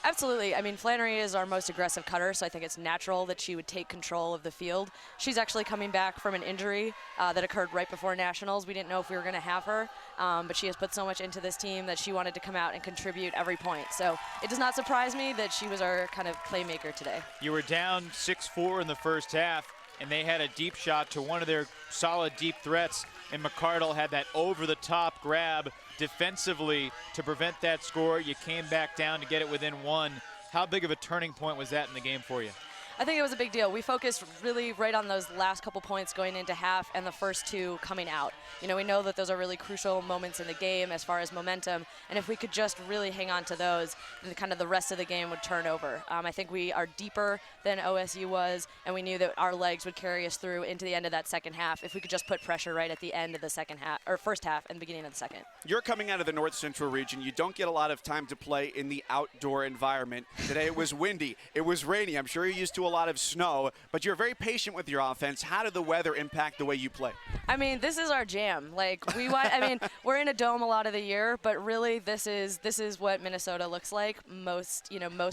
Absolutely. I mean, Flannery is our most aggressive cutter, so I think it's natural that she would take control of the field. She's actually coming back from an injury that occurred right before Nationals. We didn't know if we were going to have her, but she has put so much into this team that she wanted to come out and contribute every point. So it does not surprise me that she was our kind of playmaker today. You were down 6-4 in the first half, and they had a deep shot to one of their solid deep threats, and McCardle had that over-the-top grab defensively to prevent that score. You came back down to get it within 1. How big of a turning point was that in the game for you? I think it was a big deal. We focused really right on those last couple points going into half and the first 2 coming out. You know, we know that those are really crucial moments in the game as far as momentum, and if we could just really hang on to those, then kind of the rest of the game would turn over. I think we are deeper than OSU was, and we knew that our legs would carry us through into the end of that second half if we could just put pressure right at the end of the second half, or first half and beginning of the second. You're coming out of the North Central region. You don't get a lot of time to play in the outdoor environment. Today it was windy, it was rainy. I'm sure you're used to a lot of snow, but you're very patient with your offense. How did the weather impact the way you play? I mean, this is our jam. Like I mean, we're in a dome a lot of the year, but really this is what Minnesota looks like most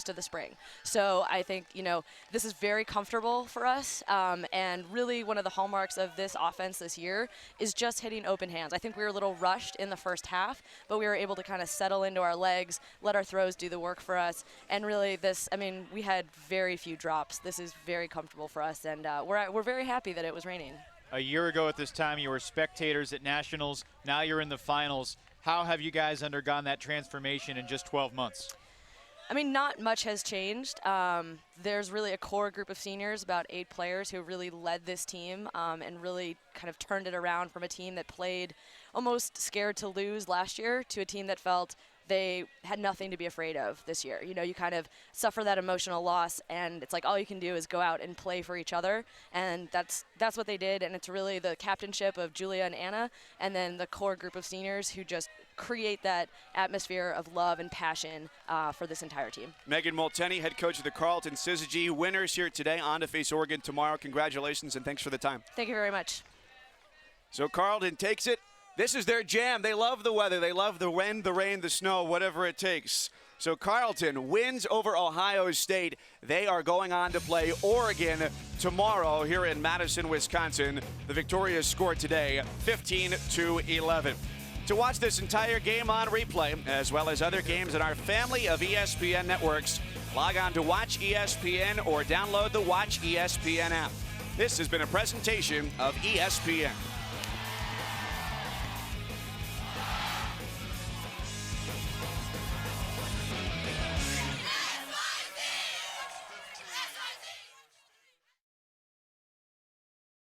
of the spring. So I think, this is very comfortable for us, and really one of the hallmarks of this offense this year is just hitting open hands. I think we were a little rushed in the first half, but we were able to kind of settle into our legs, let our throws do the work for us, and really we had very few drops. This is very comfortable for us, and we're very happy that it was raining. A year ago at this time, you were spectators at Nationals. Now you're in the finals. How have you guys undergone that transformation in just 12 months? I mean, not much has changed. There's really a core group of seniors, about 8 players, who really led this team and really kind of turned it around from a team that played almost scared to lose last year to a team that felt they had nothing to be afraid of this year. You kind of suffer that emotional loss, and it's like all you can do is go out and play for each other, and that's what they did. And it's really the captainship of Julia and Anna, and then the core group of seniors who just create that atmosphere of love and passion for this entire team. Megan Molteni, head coach of the Carleton Syzygy, winners here today, on to face Oregon tomorrow. Congratulations, and thanks for the time. Thank you very much. So Carleton takes it. This is their jam. They love the weather. They love the wind, the rain, the snow, whatever it takes. So Carleton wins over Ohio State. They are going on to play Oregon tomorrow here in Madison, Wisconsin. The Victorias scored today 15-11. To watch this entire game on replay, as well as other games in our family of ESPN networks, log on to Watch ESPN or download the Watch ESPN app. This has been a presentation of ESPN.